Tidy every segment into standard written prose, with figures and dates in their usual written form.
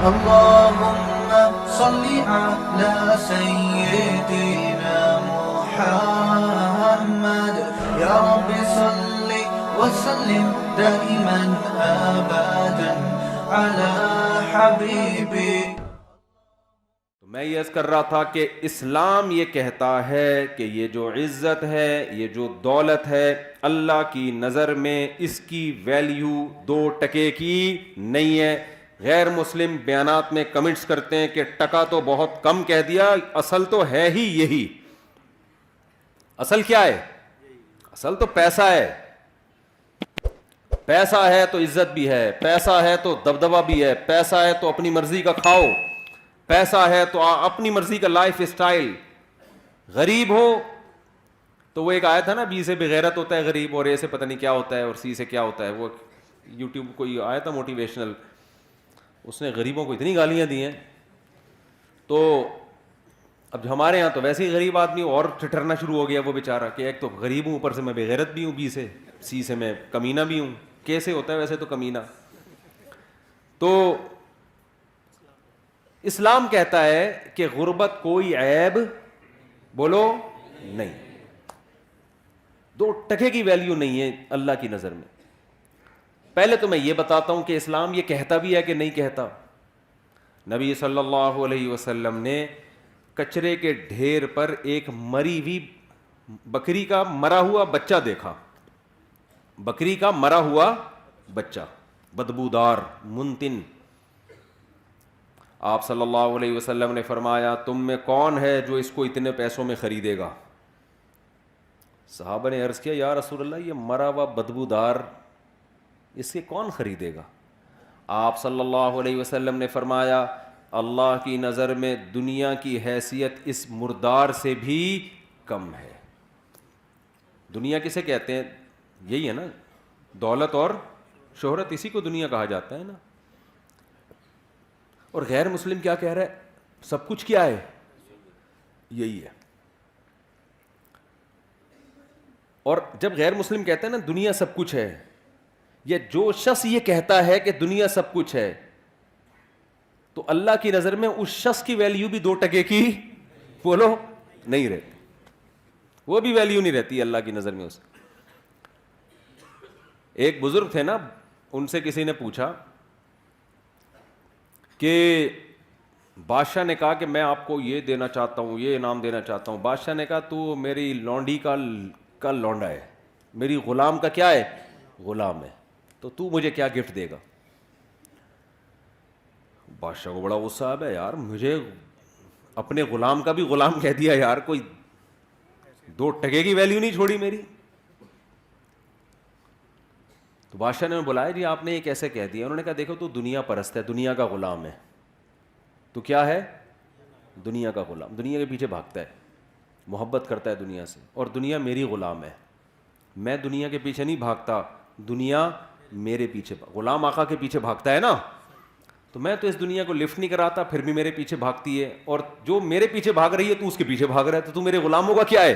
اللهم صل على سيدنا محمد يا رب صل وسلم دائما ابدا على حبيبي. میں یہ عرض کر رہا تھا کہ اسلام یہ کہتا ہے کہ یہ جو عزت ہے، یہ جو دولت ہے، اللہ کی نظر میں اس کی ویلیو 2 ٹکے کی نہیں ہے. غیر مسلم بیانات میں کمنٹس کرتے ہیں کہ ٹکا تو بہت کم کہہ دیا، اصل تو ہے ہی یہی. اصل کیا ہے؟ اصل تو پیسہ ہے. پیسہ ہے تو عزت بھی ہے، پیسہ ہے تو دبدبہ بھی ہے، پیسہ ہے تو اپنی مرضی کا کھاؤ، پیسہ ہے تو اپنی مرضی کا لائف اسٹائل. غریب ہو تو وہ ایک آیت ہے نا، بی سے بغیرت ہوتا ہے غریب، اور اے سے پتہ نہیں کیا ہوتا ہے، اور سی سے کیا ہوتا ہے. وہ یوٹیوب کوئی آیا تھا موٹیویشنل، اس نے غریبوں کو اتنی گالیاں دی ہیں. تو اب ہمارے یہاں تو ویسے ہی غریب آدمی اور ٹھٹرنا شروع ہو گیا وہ بیچارہ، کہ ایک تو غریب ہوں، اوپر سے میں بغیرت بھی ہوں، بی سے، سی سے میں کمینہ بھی ہوں. کیسے ہوتا ہے ویسے تو کمینہ. تو اسلام کہتا ہے کہ غربت کوئی عیب بولو نہیں، 2 ٹکے کی ویلیو نہیں ہے اللہ کی نظر میں. پہلے تو میں یہ بتاتا ہوں کہ اسلام یہ کہتا بھی ہے کہ نہیں کہتا. نبی صلی اللہ علیہ وسلم نے کچرے کے ڈھیر پر ایک مری ہوئی بکری کا مرا ہوا بچہ دیکھا. بکری کا مرا ہوا بچہ، بدبودار، منتن. آپ صلی اللہ علیہ وسلم نے فرمایا تم میں کون ہے جو اس کو اتنے پیسوں میں خریدے گا؟ صحابہ نے عرض کیا یا رسول اللہ یہ مرا ہوا بدبودار اس کے کون خریدے گا؟ آپ صلی اللہ علیہ وسلم نے فرمایا اللہ کی نظر میں دنیا کی حیثیت اس مردار سے بھی کم ہے. دنیا کسے کہتے ہیں؟ یہی ہے نا، دولت اور شہرت، اسی کو دنیا کہا جاتا ہے نا. اور غیر مسلم کیا کہہ رہا ہے؟ سب کچھ کیا ہے؟ یہی ہے. اور جب غیر مسلم کہتے ہیں نا دنیا سب کچھ ہے، یا جو شخص یہ کہتا ہے کہ دنیا سب کچھ ہے، تو اللہ کی نظر میں اس شخص کی ویلیو بھی 2 ٹکے کی بولو نہیں رہتی. وہ بھی ویلیو نہیں رہتی اللہ کی نظر میں اس. ایک بزرگ تھے نا، ان سے کسی نے پوچھا کہ بادشاہ نے کہا کہ میں آپ کو یہ دینا چاہتا ہوں، یہ انعام دینا چاہتا ہوں. بادشاہ نے کہا تو میری لونڈی کا لونڈا ہے، میری غلام کا کیا ہے؟ غلام ہے، تو مجھے کیا گفٹ دے گا؟ بادشاہ کو بڑا غصہ آیا، یار مجھے اپنے غلام کا بھی غلام کہہ دیا یار، کوئی 2 ٹکے کی ویلیو نہیں چھوڑی میری. تو بادشاہ نے بلایا جی آپ نے یہ کیسے کہہ دیا؟ انہوں نے کہا دیکھو تو دنیا پرست ہے، دنیا کا غلام ہے. تو کیا ہے؟ دنیا کا غلام، دنیا کے پیچھے بھاگتا ہے، محبت کرتا ہے دنیا سے، اور دنیا میری غلام ہے. میں دنیا کے پیچھے نہیں بھاگتا، دنیا میرے پیچھے. غلام آقا کے پیچھے بھاگتا ہے نا، تو میں تو اس دنیا کو لفٹ نہیں کراتا، پھر بھی میرے پیچھے بھاگتی ہے. اور جو میرے پیچھے بھاگ رہی ہے تو اس کے پیچھے بھاگ رہا ہے، تو میرے غلاموں کا کیا ہے؟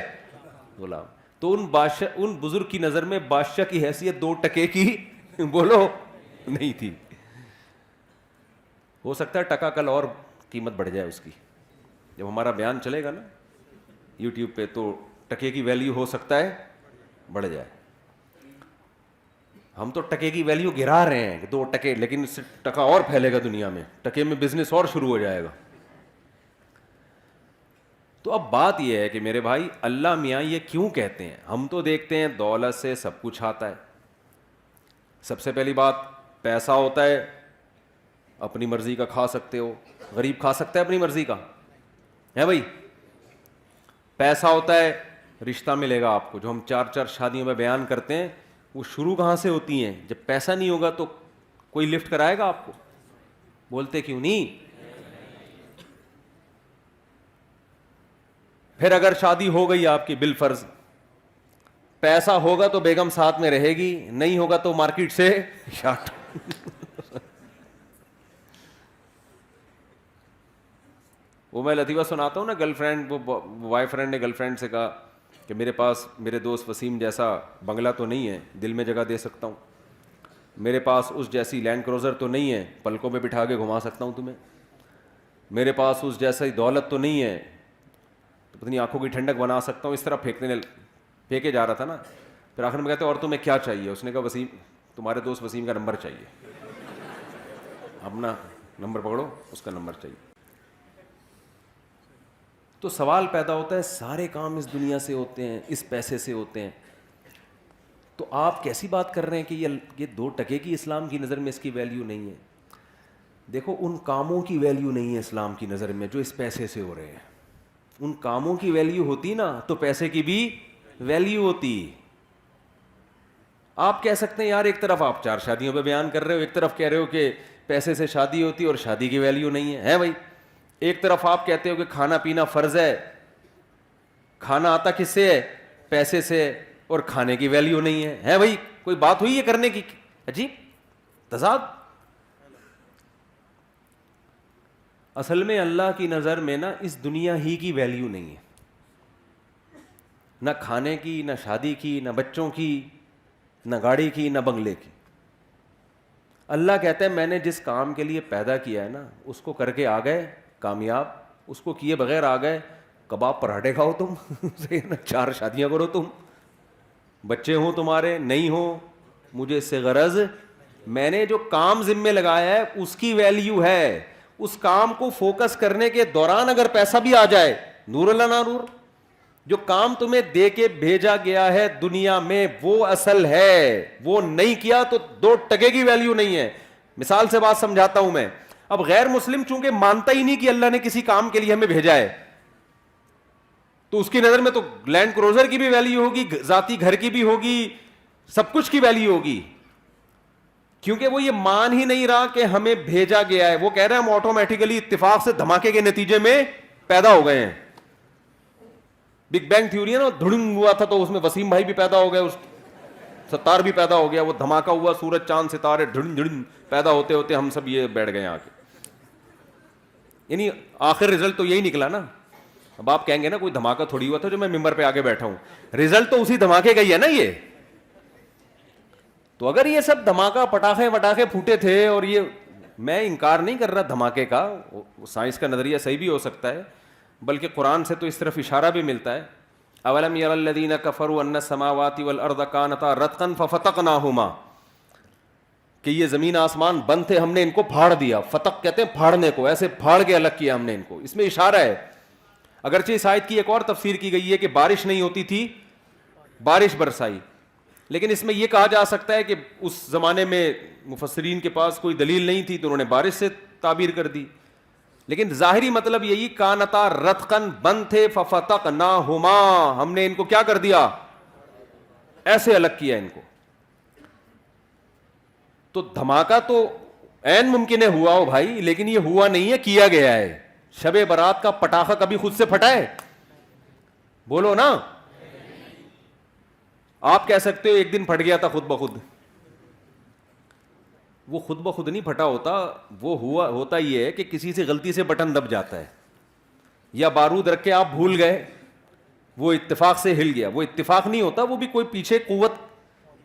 غلام. تو ان بزرگ کی نظر میں بادشاہ کی حیثیت 2 ٹکے کی بولو نہیں تھی. ہو سکتا ہے ٹکا کل اور قیمت بڑھ جائے اس کی. جب ہمارا بیان چلے گا نا یوٹیوب پہ تو ٹکے کی ویلیو ہو سکتا ہے بڑھ جائے. ہم تو ٹکے کی ویلیو گرا رہے ہیں کہ 2 ٹکے، لیکن اس سے ٹکا اور پھیلے گا دنیا میں، ٹکے میں بزنس اور شروع ہو جائے گا. تو اب بات یہ ہے کہ میرے بھائی اللہ میاں یہ کیوں کہتے ہیں؟ ہم تو دیکھتے ہیں دولت سے سب کچھ آتا ہے. سب سے پہلی بات پیسہ ہوتا ہے، اپنی مرضی کا کھا سکتے ہو. غریب کھا سکتا ہے اپنی مرضی کا ہے بھائی؟ پیسہ ہوتا ہے، رشتہ ملے گا آپ کو. جو ہم 4 شادیوں میں بیان کرتے ہیں وہ شروع کہاں سے ہوتی ہیں؟ جب پیسہ نہیں ہوگا تو کوئی لفٹ کرائے گا آپ کو؟ بولتے کیوں نہیں؟ پھر اگر شادی ہو گئی آپ کی بالفرض، پیسہ ہوگا تو بیگم ساتھ میں رہے گی، نہیں ہوگا تو مارکیٹ سے شارٹ. وہ میں لطیفہ سناتا ہوں نا، گرل فرینڈ، وہ بوائے فرینڈ نے گرل فرینڈ سے کہا کہ میرے پاس میرے دوست وسیم جیسا بنگلہ تو نہیں ہے، دل میں جگہ دے سکتا ہوں. میرے پاس اس جیسی لینڈ کروزر تو نہیں ہے پلکوں میں بٹھا کے گھما سکتا ہوں تمہیں, میرے پاس اس جیسی دولت تو نہیں ہے تو پتنی آنکھوں کی ٹھنڈک بنا سکتا ہوں, اس طرح پھینکے جا رہا تھا نا. پھر آخر میں کہتے اور تمہیں کیا چاہیے؟ اس نے کہا وسیم, تمہارے دوست وسیم کا نمبر چاہیے. اپنا نمبر پکڑو, اس کا نمبر چاہیے. تو سوال پیدا ہوتا ہے سارے کام اس دنیا سے ہوتے ہیں, اس پیسے سے ہوتے ہیں, تو آپ کیسی بات کر رہے ہیں کہ یہ 2 ٹکے کی اسلام کی نظر میں اس کی ویلیو نہیں ہے؟ دیکھو ان کاموں کی ویلیو نہیں ہے اسلام کی نظر میں جو اس پیسے سے ہو رہے ہیں. ان کاموں کی ویلیو ہوتی نا تو پیسے کی بھی ویلیو ہوتی. آپ کہہ سکتے ہیں یار ایک طرف آپ 4 شادیوں پہ بیان کر رہے ہو, ایک طرف کہہ رہے ہو کہ پیسے سے شادی ہوتی اور شادی کی ویلیو نہیں ہے بھائی. ایک طرف آپ کہتے ہو کہ کھانا پینا فرض ہے, کھانا آتا کس سے ہے؟ پیسے سے, اور کھانے کی ویلیو نہیں ہے بھائی. کوئی بات ہوئی ہے کرنے کی؟ عجیب تضاد. اصل میں اللہ کی نظر میں نا اس دنیا ہی کی ویلیو نہیں ہے, نہ کھانے کی, نہ شادی کی, نہ بچوں کی, نہ گاڑی کی, نہ بنگلے کی. اللہ کہتا ہے میں نے جس کام کے لیے پیدا کیا ہے نا اس کو کر کے آ گئے کامیاب, اس کو کیے بغیر آ گئے کباب پراٹھے کھاؤ تم 4 شادیاں کرو تم, بچے ہوں تمہارے نہیں ہوں, مجھے اس سے غرض. میں نے جو کام ذمے لگایا ہے اس کی ویلیو ہے. اس کام کو فوکس کرنے کے دوران اگر پیسہ بھی آ جائے, نور اللہ نہ نور, جو کام تمہیں دے کے بھیجا گیا ہے دنیا میں وہ اصل ہے. وہ نہیں کیا تو 2 ٹکے کی ویلیو نہیں ہے. مثال سے بات سمجھاتا ہوں میں. اب غیر مسلم چونکہ مانتا ہی نہیں کہ اللہ نے کسی کام کے لیے ہمیں بھیجا ہے, تو اس کی نظر میں تو لینڈ کروزر کی بھی ویلیو ہوگی, ذاتی گھر کی بھی ہوگی, سب کچھ کی ویلیو ہوگی, کیونکہ وہ یہ مان ہی نہیں رہا کہ ہمیں بھیجا گیا ہے. وہ کہہ رہے ہیں ہم آٹومیٹیکلی اتفاق سے دھماکے کے نتیجے میں پیدا ہو گئے ہیں. بگ بینگ تھیوری ہے نا, دھڑنگ ہوا تھا تو اس میں وسیم بھائی بھی پیدا ہو گئے, اس ستار بھی پیدا ہو گیا, وہ دھماکہ ہوا, سورج چاند ستارے دھڑن دھڑن پیدا ہوتے ہوتے ہم سب یہ بیٹھ گئے آ کے. یعنی آخر رزلٹ تو یہی نکلا نا. اب آپ کہیں گے نا کوئی دھماکہ تھوڑی ہوا تھا جو میں ممبر پہ آگے بیٹھا ہوں, رزلٹ تو اسی دھماکے کا ہی ہے نا یہ. تو اگر یہ سب دھماکہ پٹاخے پھوٹے تھے, اور یہ میں انکار نہیں کر رہا دھماکے کا, سائنس کا نظریہ صحیح بھی ہو سکتا ہے, بلکہ قرآن سے تو اس طرف اشارہ بھی ملتا ہے. اولم یر الذین کفروا ان السماوات والارض کانتا رتقا ففتقناہما, کہ یہ زمین آسمان بند تھے ہم نے ان کو پھاڑ دیا. فتق کہتے ہیں پھاڑنے کو, ایسے پھاڑ کے الگ کیا ہم نے ان کو. اس میں اشارہ ہے. اگرچہ اس آیت کی ایک اور تفسیر کی گئی ہے کہ بارش نہیں ہوتی تھی, بارش برسائی, لیکن اس میں یہ کہا جا سکتا ہے کہ اس زمانے میں مفسرین کے پاس کوئی دلیل نہیں تھی تو انہوں نے بارش سے تعبیر کر دی. لیکن ظاہری مطلب یہی کانتا رتقن بند تھے ففتقناہما, ہم نے ان کو کیا کر دیا؟ ایسے الگ کیا ان کو. تو دھماکہ تو عین ممکن ہے ہوا ہو بھائی, لیکن یہ ہوا نہیں ہے, کیا گیا ہے. شب برات کا پٹاخہ کبھی خود سے پھٹا ہے؟ بولو نا. آپ کہہ سکتے ہو ایک دن پھٹ گیا تھا خود بخود, وہ خود بخود نہیں پھٹا ہوتا, وہ ہوتا یہ ہے کہ کسی سے غلطی سے بٹن دب جاتا ہے, یا بارود رکھ کے آپ بھول گئے, وہ اتفاق سے ہل گیا. وہ اتفاق نہیں ہوتا, وہ بھی کوئی پیچھے قوت,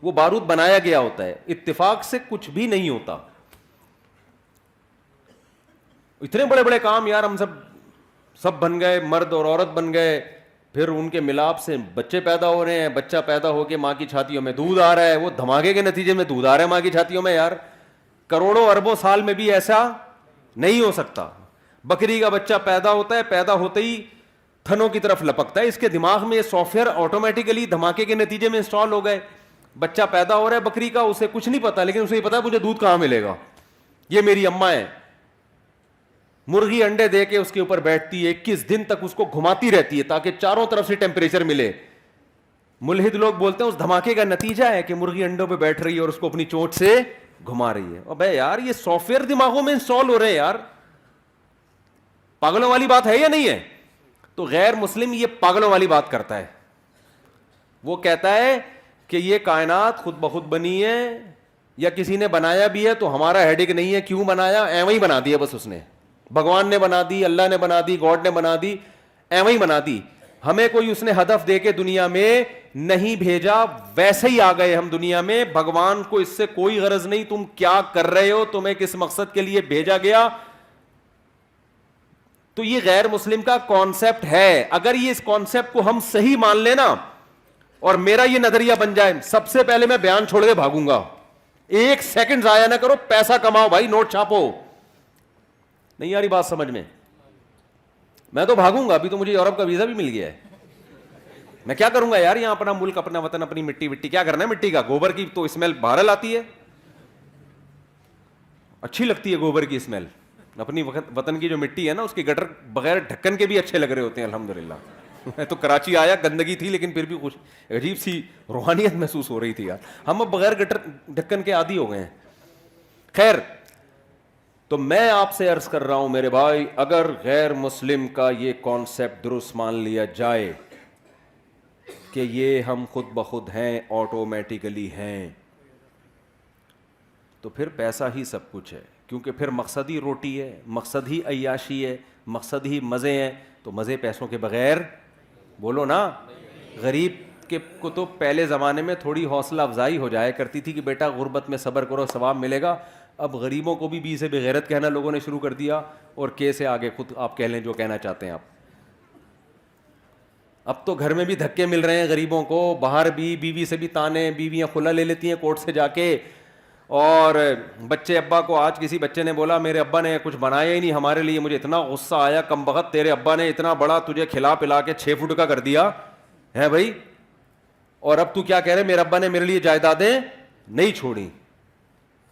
وہ بارود بنایا گیا ہوتا ہے. اتفاق سے کچھ بھی نہیں ہوتا. اتنے بڑے بڑے کام یار ہم سب بن گئے, مرد اور عورت بن گئے, پھر ان کے ملاپ سے بچے پیدا ہو رہے ہیں, بچہ پیدا ہو کے ماں کی چھاتیوں میں دودھ آ رہا ہے, وہ دھماکے کے نتیجے میں دودھ آ رہا ہے ماں کی چھاتیوں میں. یار کروڑوں اربوں سال میں بھی ایسا نہیں ہو سکتا. بکری کا بچہ پیدا ہوتا ہے, پیدا ہوتے ہی تھنوں کی طرف لپکتا ہے, اس کے دماغ میں یہ سافٹ ویئر آٹومیٹیکلی دھماکے کے نتیجے میں انسٹال ہو گئے. بچہ پیدا ہو رہا ہے بکری کا, اسے کچھ نہیں پتا, لیکن اسے یہ پتا ہے مجھے دودھ کہاں ملے گا, یہ میری اماں ہے. مرغی انڈے دے کے اس کے اوپر بیٹھتی ہے, 21 دن تک اس کو گھماتی رہتی ہے تاکہ چاروں طرف سے ٹیمپریچر ملے. ملحد لوگ بولتے ہیں اس دھماکے کا نتیجہ ہے کہ مرغی انڈوں پہ بیٹھ رہی ہے اور اس کو اپنی چونچ سے گھما رہی ہے. ابے یار یہ سافٹ ویئر دماغوں میں انسٹال ہو رہے ہیں یار, پاگلوں والی بات ہے یا نہیں ہے؟ تو غیر مسلم یہ پاگلوں والی بات کرتا ہے. وہ کہتا ہے کہ یہ کائنات خود بخود بنی ہے یا کسی نے بنایا بھی ہے تو ہمارا ہیڈک نہیں ہے, کیوں بنایا, ایویں ہی بنا دیا بس. اس نے, بھگوان نے بنا دی, اللہ نے بنا دی, گاڈ نے بنا دی, ایویں ہی بنا دی. ہمیں کوئی اس نے ہدف دے کے دنیا میں نہیں بھیجا, ویسے ہی آ گئے ہم دنیا میں. بھگوان کو اس سے کوئی غرض نہیں تم کیا کر رہے ہو, تمہیں کس مقصد کے لیے بھیجا گیا. تو یہ غیر مسلم کا کانسیپٹ ہے. اگر یہ اس کانسیپٹ کو ہم صحیح مان لینا اور میرا یہ نظریہ بن جائے, سب سے پہلے میں بیان چھوڑ کے بھاگوں گا. ایک سیکنڈ ضائع نہ کرو, پیسہ کماؤ بھائی, نوٹ چھاپو. نہیں آ رہی بات سمجھ میں؟ میں تو بھاگوں گا. ابھی تو مجھے یورپ کا ویزا بھی مل گیا ہے. میں کیا کروں گا یار, یہاں اپنا ملک, اپنا وطن, اپنی مٹی وٹی, کیا کرنا ہے مٹی کا؟ گوبر کی تو اسمیل بہرحال آتی ہے, اچھی لگتی ہے گوبر کی اسمیل. اپنی وطن کی جو مٹی ہے نا, اس کی گٹر بغیر ڈھکن کے بھی اچھے لگ رہے ہوتے ہیں الحمدللہ. میں تو کراچی آیا, گندگی تھی لیکن پھر بھی کچھ عجیب سی روحانیت محسوس ہو رہی تھی یار. ہم اب بغیر گٹر ڈھکن کے عادی ہو گئے ہیں. خیر, تو میں آپ سے عرض کر رہا ہوں میرے بھائی, اگر غیر مسلم کا یہ کانسیپٹ درست مان لیا جائے کہ یہ ہم خود بخود ہیں, آٹومیٹیکلی ہیں, تو پھر پیسہ ہی سب کچھ ہے. کیونکہ پھر مقصد ہی روٹی ہے, مقصد ہی عیاشی ہے, مقصد ہی مزے ہیں. تو مزے پیسوں کے بغیر, بولو نا. غریب کے کو تو پہلے زمانے میں تھوڑی حوصلہ افزائی ہو جایا کرتی تھی کہ بیٹا غربت میں صبر کرو, ثواب ملے گا. اب غریبوں کو بھی سے بغیرت کہنا لوگوں نے شروع کر دیا, اور کے سے آگے خود آپ کہہ لیں جو کہنا چاہتے ہیں آپ. اب تو گھر میں بھی دھکے مل رہے ہیں غریبوں کو, باہر بھی بیوی سے بھی تانے, بیویاں خلا لے لیتی ہیں کورٹ سے جا کے. اور بچے ابا کو, آج کسی بچے نے بولا میرے ابا نے کچھ بنایا ہی نہیں ہمارے لیے, مجھے اتنا غصہ آیا, کم بخت تیرے ابا نے اتنا بڑا تجھے کھلا پلا کے 6 فٹ کا کر دیا ہے بھائی, اور اب تو کیا کہہ رہے میرے ابا نے میرے لیے جائیدادیں نہیں چھوڑی.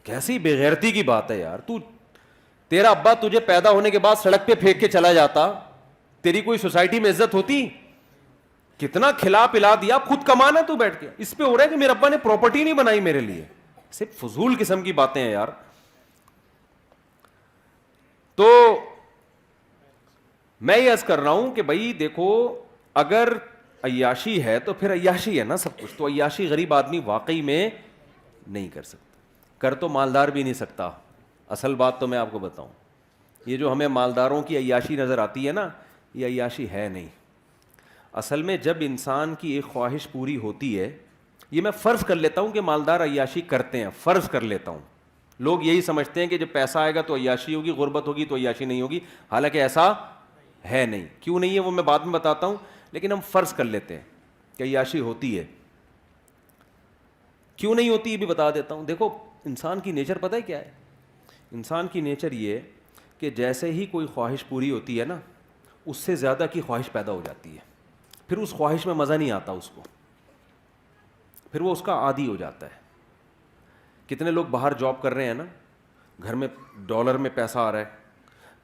کیسی بے غیرتی کی بات ہے یار. تیرا ابا تجھے پیدا ہونے کے بعد سڑک پہ پھینک کے چلا جاتا, تیری کوئی سوسائٹی میں عزت ہوتی؟ کتنا کھلا پلا دیا, خود کمانا تو بیٹھ کے. اس پہ ہو رہا ہے کہ میرے ابا نے پراپرٹی نہیں بنائی میرے لیے. صرف فضول قسم کی باتیں ہیں یار. تو میں یہ عرض کر رہا ہوں کہ بھائی دیکھو, اگر عیاشی ہے تو پھر عیاشی ہے نا سب کچھ. تو عیاشی غریب آدمی واقعی میں نہیں کر سکتا, کر تو مالدار بھی نہیں سکتا. اصل بات تو میں آپ کو بتاؤں, یہ جو ہمیں مالداروں کی عیاشی نظر آتی ہے نا, یہ عیاشی ہے نہیں. اصل میں جب انسان کی ایک خواہش پوری ہوتی ہے, یہ میں فرض کر لیتا ہوں کہ مالدار عیاشی کرتے ہیں, فرض کر لیتا ہوں. لوگ یہی سمجھتے ہیں کہ جب پیسہ آئے گا تو عیاشی ہوگی, غربت ہوگی تو عیاشی نہیں ہوگی. حالانکہ ایسا ہے نہیں. کیوں نہیں ہے وہ میں بعد میں بتاتا ہوں, لیکن ہم فرض کر لیتے ہیں کہ عیاشی ہوتی ہے. کیوں نہیں ہوتی یہ بھی بتا دیتا ہوں. دیکھو انسان کی نیچر پتہ ہے کیا ہے؟ انسان کی نیچر یہ کہ جیسے ہی کوئی خواہش پوری ہوتی ہے نا, اس سے زیادہ کی خواہش پیدا ہو جاتی ہے. پھر اس خواہش میں مزہ نہیں آتا اس کو, پھر وہ اس کا عادی ہو جاتا ہے. کتنے لوگ باہر جاب کر رہے ہیں نا, گھر میں ڈالر میں پیسہ آ رہا ہے.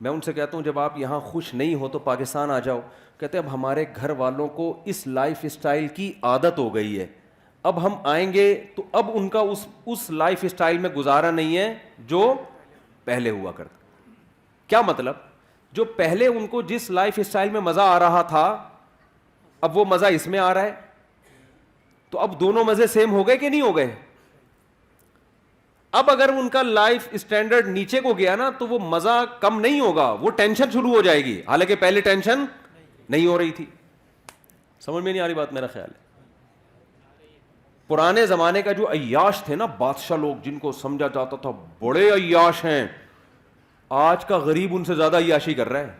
میں ان سے کہتا ہوں جب آپ یہاں خوش نہیں ہو تو پاکستان آ جاؤ. کہتے ہیں اب ہمارے گھر والوں کو اس لائف اسٹائل کی عادت ہو گئی ہے, اب ہم آئیں گے تو اب ان کا اس لائف اسٹائل میں گزارا نہیں ہے جو پہلے ہوا کرتا. کیا مطلب؟ جو پہلے ان کو جس لائف اسٹائل میں مزہ آ رہا تھا, اب وہ مزہ اس میں آ رہا ہے. تو اب دونوں مزے سیم ہو گئے کہ نہیں ہو گئے؟ اب اگر ان کا لائف اسٹینڈرڈ نیچے کو گیا نا تو وہ مزہ کم نہیں ہوگا, وہ ٹینشن شروع ہو جائے گی, حالانکہ پہلے ٹینشن نہیں ہو رہی تھی. سمجھ میں نہیں آ رہی بات؟ میرا خیال ہے پرانے زمانے کا جو عیاش تھے نا بادشاہ لوگ, جن کو سمجھا جاتا تھا بڑے عیاش ہیں, آج کا غریب ان سے زیادہ عیاشی کر رہا ہے.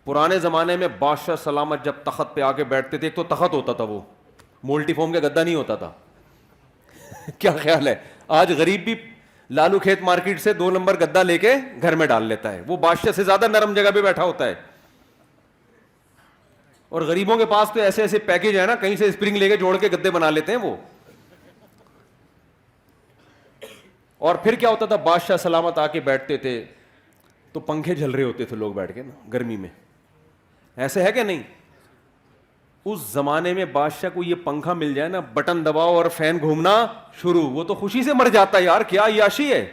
پرانے زمانے میں بادشاہ سلامت جب تخت پہ آ کے بیٹھتے تھے, ایک تو تخت ہوتا تھا, وہ مولٹی فارم کا گدا نہیں ہوتا تھا. کیا خیال ہے؟ آج غریب بھی لالو کھیت مارکیٹ سے 2 نمبر گدا لے کے گھر میں ڈال لیتا ہے, وہ بادشاہ سے زیادہ نرم جگہ پہ بیٹھا ہوتا ہے. اور غریبوں کے پاس تو ایسے ایسے پیکج ہے نا, کہیں سے اسپرنگ لے کے جوڑ کے گدے بنا لیتے ہیں وہ. اور پھر کیا ہوتا تھا, بادشاہ سلامت آ کے بیٹھتے تھے تو پنکھے جل رہے ہوتے تھے لوگ بیٹھ کے نا گرمی میں. ایسے ہے کہ نہیں؟ اس زمانے میں بادشاہ کو یہ پنکھا مل جائے نا, بٹن دباؤ اور فین گھومنا شروع, وہ تو خوشی سے مر جاتا ہے یار, کیا عیاشی ہے.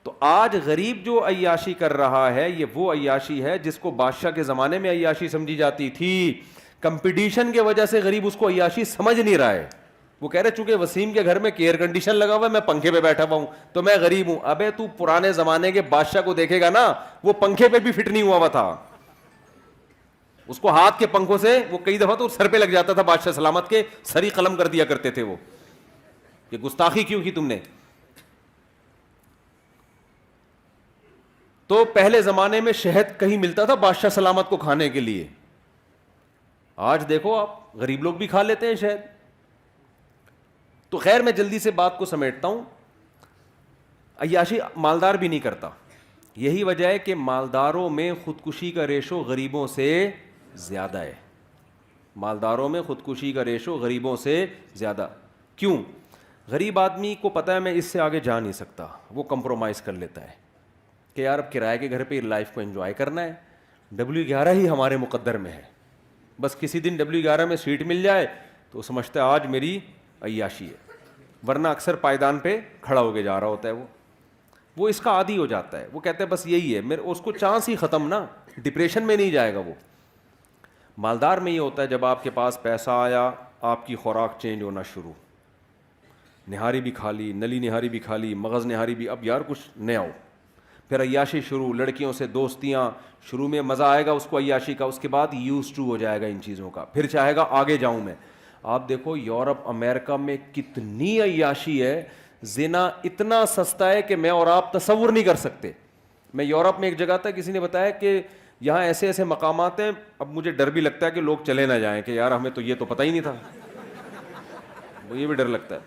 تو آج غریب جو عیاشی کر رہا ہے, یہ وہ عیاشی ہے جس کو بادشاہ کے زمانے میں عیاشی سمجھی جاتی تھی. کمپٹیشن کی وجہ سے غریب اس کو عیاشی سمجھ نہیں رہا ہے. وہ کہہ رہے چونکہ وسیم کے گھر میں ایئر کنڈیشن لگا ہوا ہے, میں پنکھے پہ بیٹھا ہوا ہوں تو میں غریب ہوں. ابے تو پرانے زمانے کے بادشاہ کو دیکھے گا نا, وہ پنکھے پہ بھی فٹ نہیں ہوا ہوا تھا. اس کو ہاتھ کے پنکھوں سے وہ کئی دفعہ تو سر پہ لگ جاتا تھا بادشاہ سلامت کے، سری قلم کر دیا کرتے تھے وہ، یہ گستاخی کیوں کی تم نے. تو پہلے زمانے میں شہد کہیں ملتا تھا بادشاہ سلامت کو کھانے کے لیے. آج دیکھو آپ غریب لوگ بھی کھا لیتے ہیں شہد. تو خیر میں جلدی سے بات کو سمیٹتا ہوں. عیاشی مالدار بھی نہیں کرتا. یہی وجہ ہے کہ مالداروں میں خودکشی کا ریشو غریبوں سے زیادہ ہے. مالداروں میں خودکشی کا ریشو غریبوں سے زیادہ. کیوں؟ غریب آدمی کو پتہ ہے میں اس سے آگے جا نہیں سکتا, وہ کمپرومائز کر لیتا ہے کہ یار اب کرائے کے گھر پہ لائف کو انجوائے کرنا ہے, W11 ہی ہمارے مقدر میں ہے, بس کسی دن W11 میں سیٹ مل جائے تو سمجھتا ہے آج میری عیاشی ہے, ورنہ اکثر پائیدان پہ کھڑا ہو کے جا رہا ہوتا ہے. وہ اس کا عادی ہو جاتا ہے, وہ کہتا ہے بس یہی ہے میرے, اس کو چانس ہی ختم نا, ڈپریشن میں نہیں جائے گا وہ. مالدار میں یہ ہوتا ہے جب آپ کے پاس پیسہ آیا آپ کی خوراک چینج ہونا شروع, نہاری بھی کھا لی, نلی نہاری بھی کھا لی, مغز نہاری بھی, اب یار کچھ نیا ہو, پھر عیاشی شروع, لڑکیوں سے دوستیاں, شروع میں مزہ آئے گا اس کو عیاشی کا, اس کے بعد یوز ٹو ہو جائے گا ان چیزوں کا, پھر چاہے گا آگے جاؤں میں. آپ دیکھو یورپ امریکہ میں کتنی عیاشی ہے, زنا اتنا سستا ہے کہ میں اور آپ تصور نہیں کر سکتے. میں یورپ میں ایک جگہ تھا, کسی نے بتایا کہ یہاں ایسے ایسے مقامات ہیں, اب مجھے ڈر بھی لگتا ہے کہ لوگ چلے نہ جائیں کہ یار ہمیں تو یہ تو پتہ ہی نہیں تھا, یہ بھی ڈر لگتا ہے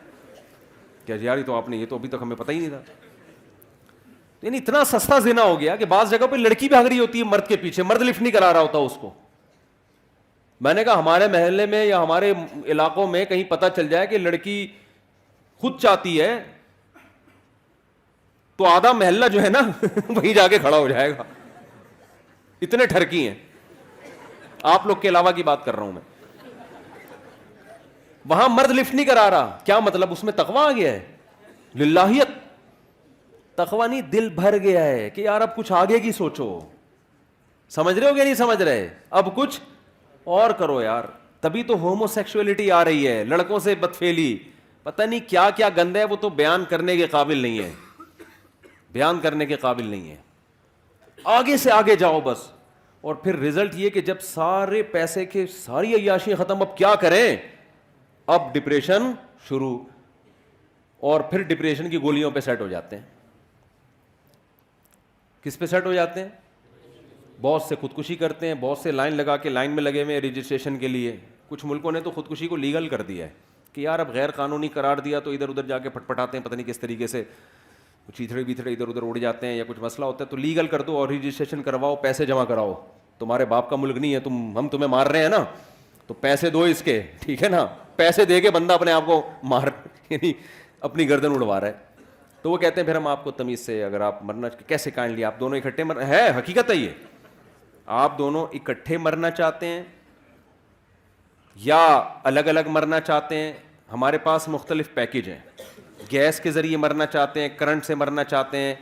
کہ یار تو آپ نے یہ تو ابھی تک ہمیں پتہ ہی نہیں تھا. یعنی اتنا سستا زنا ہو گیا کہ بعض جگہ پہ لڑکی بھاگ رہی ہوتی ہے مرد کے پیچھے, مرد لفٹ نہیں کرا رہا ہوتا اس کو. میں نے کہا ہمارے محلے میں یا ہمارے علاقوں میں کہیں پتہ چل جائے کہ لڑکی خود چاہتی ہے تو آدھا محلہ جو ہے نا وہیں جا کے کھڑا ہو جائے گا, اتنے ٹھرکی ہیں. آپ لوگ کے علاوہ کی بات کر رہا ہوں میں. وہاں مرد لفٹ نہیں کرا رہا, کیا مطلب؟ اس میں تقویٰ آ گیا ہے, للہیت. تقویٰ نہیں, دل بھر گیا ہے کہ یار اب کچھ آگے کی سوچو. سمجھ رہے ہو کہ نہیں سمجھ رہے؟ اب کچھ اور کرو یار. تبھی تو ہومو سیکشولیٹی آ رہی ہے, لڑکوں سے بدفعلی, پتہ نہیں کیا کیا گند ہے, وہ تو بیان کرنے کے قابل نہیں ہے, بیان کرنے کے قابل نہیں ہے. آگے سے آگے جاؤ بس. اور پھر رزلٹ یہ کہ جب سارے پیسے کے ساری عیاشی ختم, اب کیا کریں؟ اب ڈپریشن شروع, اور پھر ڈپریشن کی گولیوں پہ سیٹ ہو جاتے ہیں. کس پہ سیٹ ہو جاتے ہیں؟ بہت سے خودکشی کرتے ہیں, بہت سے لائن لگا کے لائن میں لگے ہوئے رجسٹریشن کے لیے. کچھ ملکوں نے تو خودکشی کو لیگل کر دیا ہے کہ یار اب غیر قانونی قرار دیا تو ادھر ادھر جا کے پٹپٹاتے ہیں, پتہ نہیں کس طریقے سے چیتھڑے بیتھڑے ادھر ادھر اڑ جاتے ہیں, یا کچھ مسئلہ ہوتا ہے تو لیگل کر دو اور رجسٹریشن کرواؤ, پیسے جمع کراؤ. تمہارے باپ کا ملک نہیں ہے, ہم تمہیں مار رہے ہیں نا, تو پیسے دو اس کے, ٹھیک ہے نا. پیسے دے کے بندہ اپنے آپ کو مار, یعنی اپنی گردن اڑوا رہا ہے. تو وہ کہتے ہیں پھر ہم آپ کو تمیز سے, اگر آپ مرنا کیسے کائنڈلی, آپ دونوں اکٹھے ہے حقیقت ہے یہ, آپ دونوں اکٹھے مرنا چاہتے ہیں یا الگ الگ مرنا چاہتے ہیں. ہمارے پاس مختلف پیکیج ہیں, گیس کے ذریعے مرنا چاہتے ہیں, کرنٹ سے مرنا چاہتے ہیں,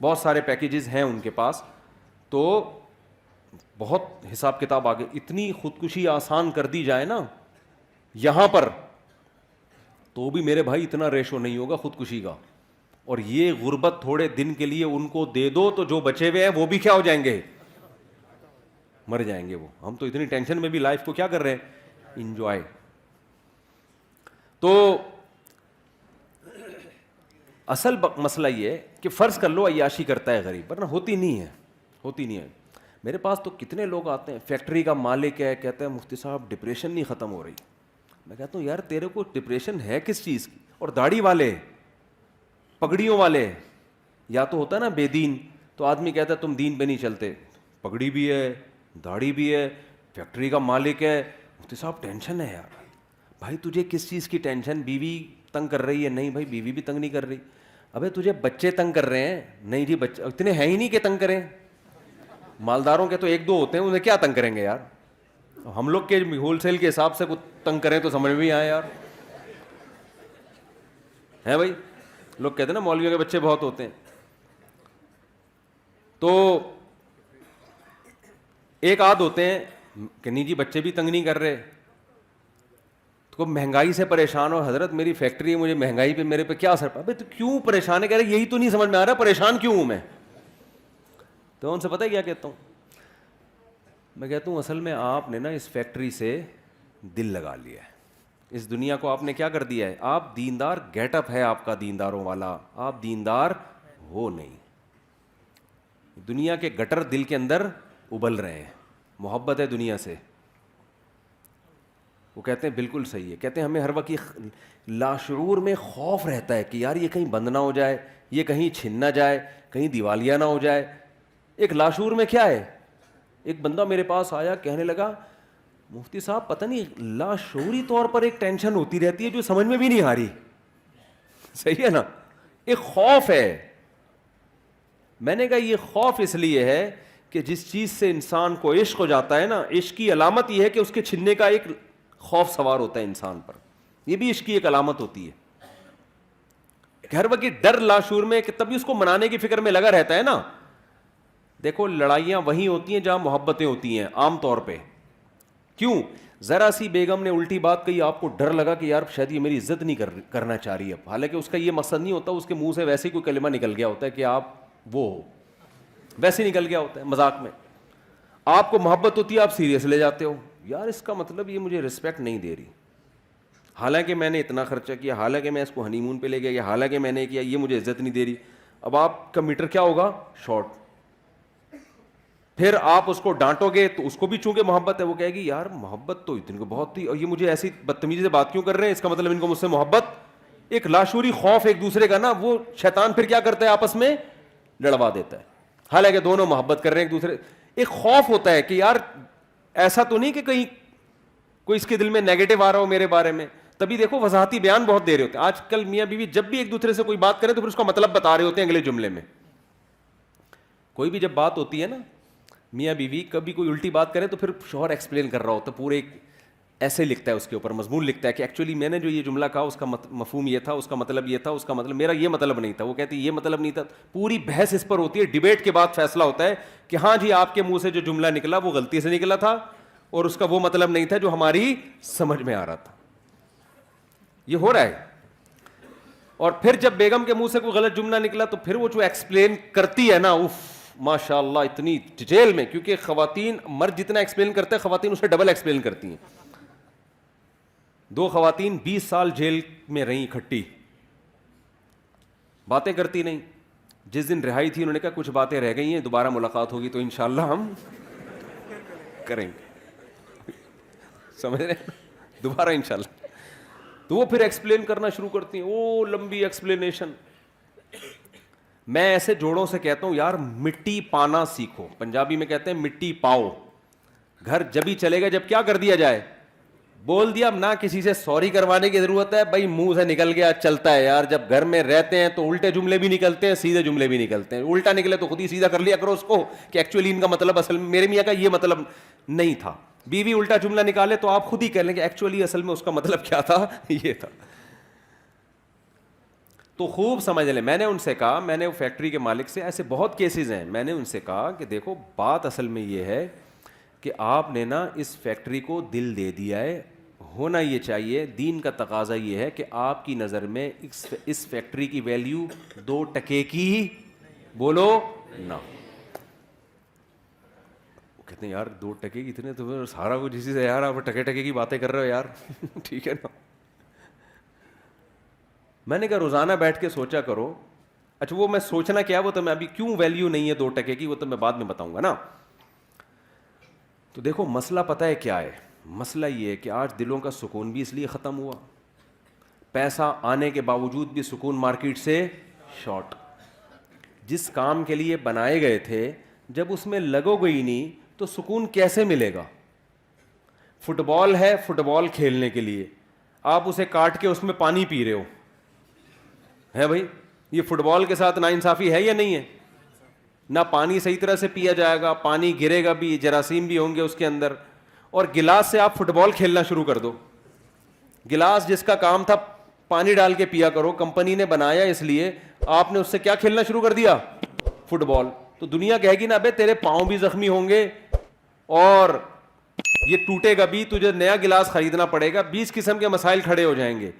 بہت سارے پیکیجز ہیں ان کے پاس. تو بہت حساب کتاب آگے, اتنی خودکشی آسان کر دی جائے نا یہاں پر, تو بھی میرے بھائی اتنا ریشو نہیں ہوگا خودکشی کا. اور یہ غربت تھوڑے دن کے لیے ان کو دے دو تو جو بچے ہوئے ہیں وہ بھی کیا ہو جائیں گے, مر جائیں گے وہ. ہم تو اتنی ٹینشن میں بھی لائف کو کیا کر رہے ہیں, انجوائے. تو اصل مسئلہ یہ ہے کہ فرض کر لو عیاشی کرتا ہے غریب, ورنہ ہوتی نہیں ہے, ہوتی نہیں ہے. میرے پاس تو کتنے لوگ آتے ہیں, فیکٹری کا مالک ہے, کہتے ہیں مفتی صاحب ڈپریشن نہیں ختم ہو رہی. میں کہتا ہوں یار تیرے کو ڈپریشن ہے کس چیز کی؟ اور داڑھی والے, پگڑیوں والے, یا تو ہوتا ہے نا بے دین, تو آدمی کہتا ہے تم دین پہ نہیں چلتے, پگڑی بھی ہے, داڑھی بھی ہے, فیکٹری کا مالک ہے, مفتی صاحب ٹینشن ہے یار. بھائی تجھے کس چیز کی ٹینشن؟ بیوی تنگ کر رہی ہے؟ نہیں بھائی بیوی بھی تنگ نہیں کر رہی. ابے تجھے بچے تنگ کر رہے ہیں؟ نہیں جی بچے اتنے ہیں ہی نہیں کہ تنگ کریں. مالداروں کے تو ایک دو ہوتے ہیں, انہیں کیا تنگ کریں گے یار. ہم لوگ کے ہول سیل کے حساب سے کچھ تنگ کریں تو سمجھ میں آئے یار, ہے بھائی. لوگ کہتے ہیں نا مولویوں کے بچے بہت ہوتے ہیں. تو ایک آدھ ہوتے ہیں کہ نہیں جی بچے بھی تنگ نہیں کر رہے, تو مہنگائی سے پریشان ہو, حضرت میری فیکٹری ہے, مجھے مہنگائی پہ میرے پہ کیا اثر پڑا. تو کیوں پریشان ہے؟ کہہ رہے یہی تو نہیں سمجھ میں آ رہا پریشان کیوں ہوں میں. تو ان سے پتہ ہے کیا کہتا ہوں, میں کہتا ہوں اصل میں آپ نے نا اس فیکٹری سے دل لگا لیا ہے, اس دنیا کو آپ نے کیا کر دیا ہے, آپ دیندار گیٹ اپ ہے آپ کا دینداروں والا, آپ دیندار ہو نہیں. دنیا کے گٹر دل کے اندر ابل رہے ہیں, محبت ہے دنیا سے. وہ کہتے ہیں بالکل صحیح ہے, کہتے ہیں ہمیں ہر وقت لاشعور میں خوف رہتا ہے کہ یار یہ کہیں بند نہ ہو جائے, یہ کہیں چھن نہ جائے, کہیں دیوالیہ نہ ہو جائے. ایک لاشعور میں کیا ہے, ایک بندہ میرے پاس آیا کہنے لگا مفتی صاحب پتہ نہیں لاشعوری طور پر ایک ٹینشن ہوتی رہتی ہے جو سمجھ میں بھی نہیں آ رہی. صحیح ہے نا, ایک خوف ہے. میں نے کہا یہ خوف اس لیے ہے کہ جس چیز سے انسان کو عشق ہو جاتا ہے نا, عشق کی علامت یہ ہے کہ اس کے چھننے کا ایک خوف سوار ہوتا ہے انسان پر. یہ بھی عشق کی ایک علامت ہوتی ہے. ہر وقت ڈر لاشعور میں کہ تبھی اس کو منانے کی فکر میں لگا رہتا ہے نا. دیکھو لڑائیاں وہیں ہوتی ہیں جہاں محبتیں ہوتی ہیں عام طور پہ. کیوں؟ ذرا سی بیگم نے الٹی بات کہی, آپ کو ڈر لگا کہ یار شاید یہ میری عزت نہیں کرنا چاہ رہی اب, حالانکہ اس کا یہ مقصد نہیں ہوتا, اس کے منہ سے ویسے ہی کوئی کلمہ نکل گیا ہوتا ہے کہ آپ وہ ہو, ویسے نکل گیا ہوتا ہے مذاق میں. آپ کو محبت ہوتی ہے, آپ سیریس لے جاتے ہو, یار اس کا مطلب یہ مجھے رسپیکٹ نہیں دے رہی, حالانکہ میں نے اتنا خرچہ کیا, حالانکہ میں اس کو ہنی مون پہ لے گیا, حالانکہ میں نے کیا, یہ مجھے عزت نہیں دے رہی. اب آپ کا میٹر کیا ہوگا, شارٹ. پھر آپ اس کو ڈانٹو گے تو اس کو بھی چونکہ محبت ہے, وہ کہے گی یار محبت تو اتنی کو بہت تھی اور یہ مجھے ایسی بدتمیزی سے بات کیوں کر رہے ہیں, اس کا مطلب ان کو مجھ سے محبت. ایک لاشعوری خوف ایک دوسرے کا نا, وہ شیطان پھر کیا کرتا ہے آپس میں لڑوا دیتا ہے, حالانکہ دونوں محبت کر رہے ہیں ایک دوسرے. ایک خوف ہوتا ہے کہ یار ایسا تو نہیں کہ کہیں کوئی اس کے دل میں نیگیٹو آ رہا ہو میرے بارے میں. تبھی دیکھو وضاحتی بیان بہت دے رہے ہوتے ہیں آج کل میاں بیوی, جب بھی ایک دوسرے سے کوئی بات کریں تو پھر اس کا مطلب بتا رہے ہوتے ہیں اگلے جملے میں. کوئی بھی جب بات ہوتی ہے نا میاں بیوی, کبھی کوئی الٹی بات کرے تو پھر شوہر ایکسپلین کر رہا ہوتا ہے, پورے ایک ایسے لکھتا ہے اس کے اوپر مضمون لکھتا ہے کہ ایکچولی میں نے جو یہ جملہ کہا اس کا مفہوم یہ تھا, اس کا مطلب یہ تھا, اس کا مطلب میرا یہ مطلب نہیں تھا. وہ کہتی یہ مطلب نہیں تھا. پوری بحث اس پر ہوتی ہے, ڈیبیٹ کے بعد فیصلہ ہوتا ہے کہ ہاں جی آپ کے منہ سے جو جملہ نکلا وہ غلطی سے نکلا تھا اور اس کا وہ مطلب نہیں تھا جو ہماری سمجھ میں آ رہا تھا. یہ ہو رہا ہے. اور پھر جب بیگم کے منہ سے کوئی غلط جملہ نکلا تو پھر وہ جو ایکسپلین کرتی ہے نا, اف ماشاء اللہ اتنی ڈیٹیل میں, کیونکہ خواتین مرد جتنا ایکسپلین کرتے ہیں خواتین اسے ڈبل ایکسپلین کرتی ہیں. 2 خواتین 20 سال جیل میں رہیں اکٹھی, باتیں کرتی نہیں. جس دن رہائی تھی انہوں نے کہا کچھ باتیں رہ گئی ہیں, دوبارہ ملاقات ہوگی تو انشاءاللہ ہم کریں گے. سمجھ رہے ہیں, دوبارہ انشاءاللہ. تو وہ پھر ایکسپلین کرنا شروع کرتی ہیں, او لمبی ایکسپلینیشن. میں ایسے جوڑوں سے کہتا ہوں یار مٹی پانا سیکھو, پنجابی میں کہتے ہیں مٹی پاؤ. گھر جبھی چلے گا جب کیا کر دیا جائے, بول دیا, نہ کسی سے سوری کروانے کی ضرورت ہے, بھائی منہ سے نکل گیا چلتا ہے. یار جب گھر میں رہتے ہیں تو الٹے جملے بھی نکلتے ہیں, سیدھے جملے بھی نکلتے ہیں. الٹا نکلے تو خود ہی سیدھا کر لیا کرو اس کو کہ ایکچولی ان کا مطلب اصل میں میرے میاں کا یہ مطلب نہیں تھا. بیوی الٹا جملہ نکالے تو آپ خود ہی کہہ لیں کہ ایکچولی اصل میں اس کا مطلب کیا تھا, یہ تھا. تو خوب سمجھ لیں. میں نے ان سے کہا, میں نے فیکٹری کے مالک سے, ایسے بہت کیسز ہیں, میں نے ان سے کہا کہ دیکھو بات اصل میں یہ ہے کہ آپ نے نا اس فیکٹری کو دل دے دیا ہے. ہونا یہ چاہیے, دین کا تقاضا یہ ہے کہ آپ کی نظر میں اس فیکٹری کی ویلیو 2 ٹکے کی بولو نہ. کہتے ہیں یار 2 ٹکے کی اتنے تو سارا کچھ اسی سے, یار آپ ٹکے ٹکے کی باتیں کر رہے ہو یار. ٹھیک ہے نا. میں نے کہا روزانہ بیٹھ کے سوچا کرو. اچھا وہ میں سوچنا کیا, وہ تو میں ابھی کیوں ویلیو نہیں ہے 2 ٹکے کی وہ تو میں بعد میں بتاؤں گا نا. تو دیکھو مسئلہ پتہ ہے کیا ہے, مسئلہ یہ ہے کہ آج دلوں کا سکون بھی اس لیے ختم ہوا, پیسہ آنے کے باوجود بھی سکون مارکیٹ سے شارٹ. جس کام کے لیے بنائے گئے تھے جب اس میں لگو گئی نہیں تو سکون کیسے ملے گا. فٹ بال ہے, فٹ بال کھیلنے کے لیے آپ اسے کاٹ کے اس میں پانی پی رہے ہو, ہے بھائی یہ فٹ بال کے ساتھ ناانصافی ہے یا نہیں ہے. نہ پانی صحیح طرح سے پیا جائے گا, پانی گرے گا بھی, جراثیم بھی ہوں گے اس کے اندر. اور گلاس سے آپ فٹ بال کھیلنا شروع کر دو. گلاس جس کا کام تھا پانی ڈال کے پیا کرو, کمپنی نے بنایا اس لیے, آپ نے اس سے کیا کھیلنا شروع کر دیا, فٹ بال. تو دنیا کہے گی نا بے تیرے پاؤں بھی زخمی ہوں گے اور یہ ٹوٹے گا بھی, تجھے نیا گلاس خریدنا پڑے گا. 20 قسم کے مسائل کھڑے ہو جائیں گے.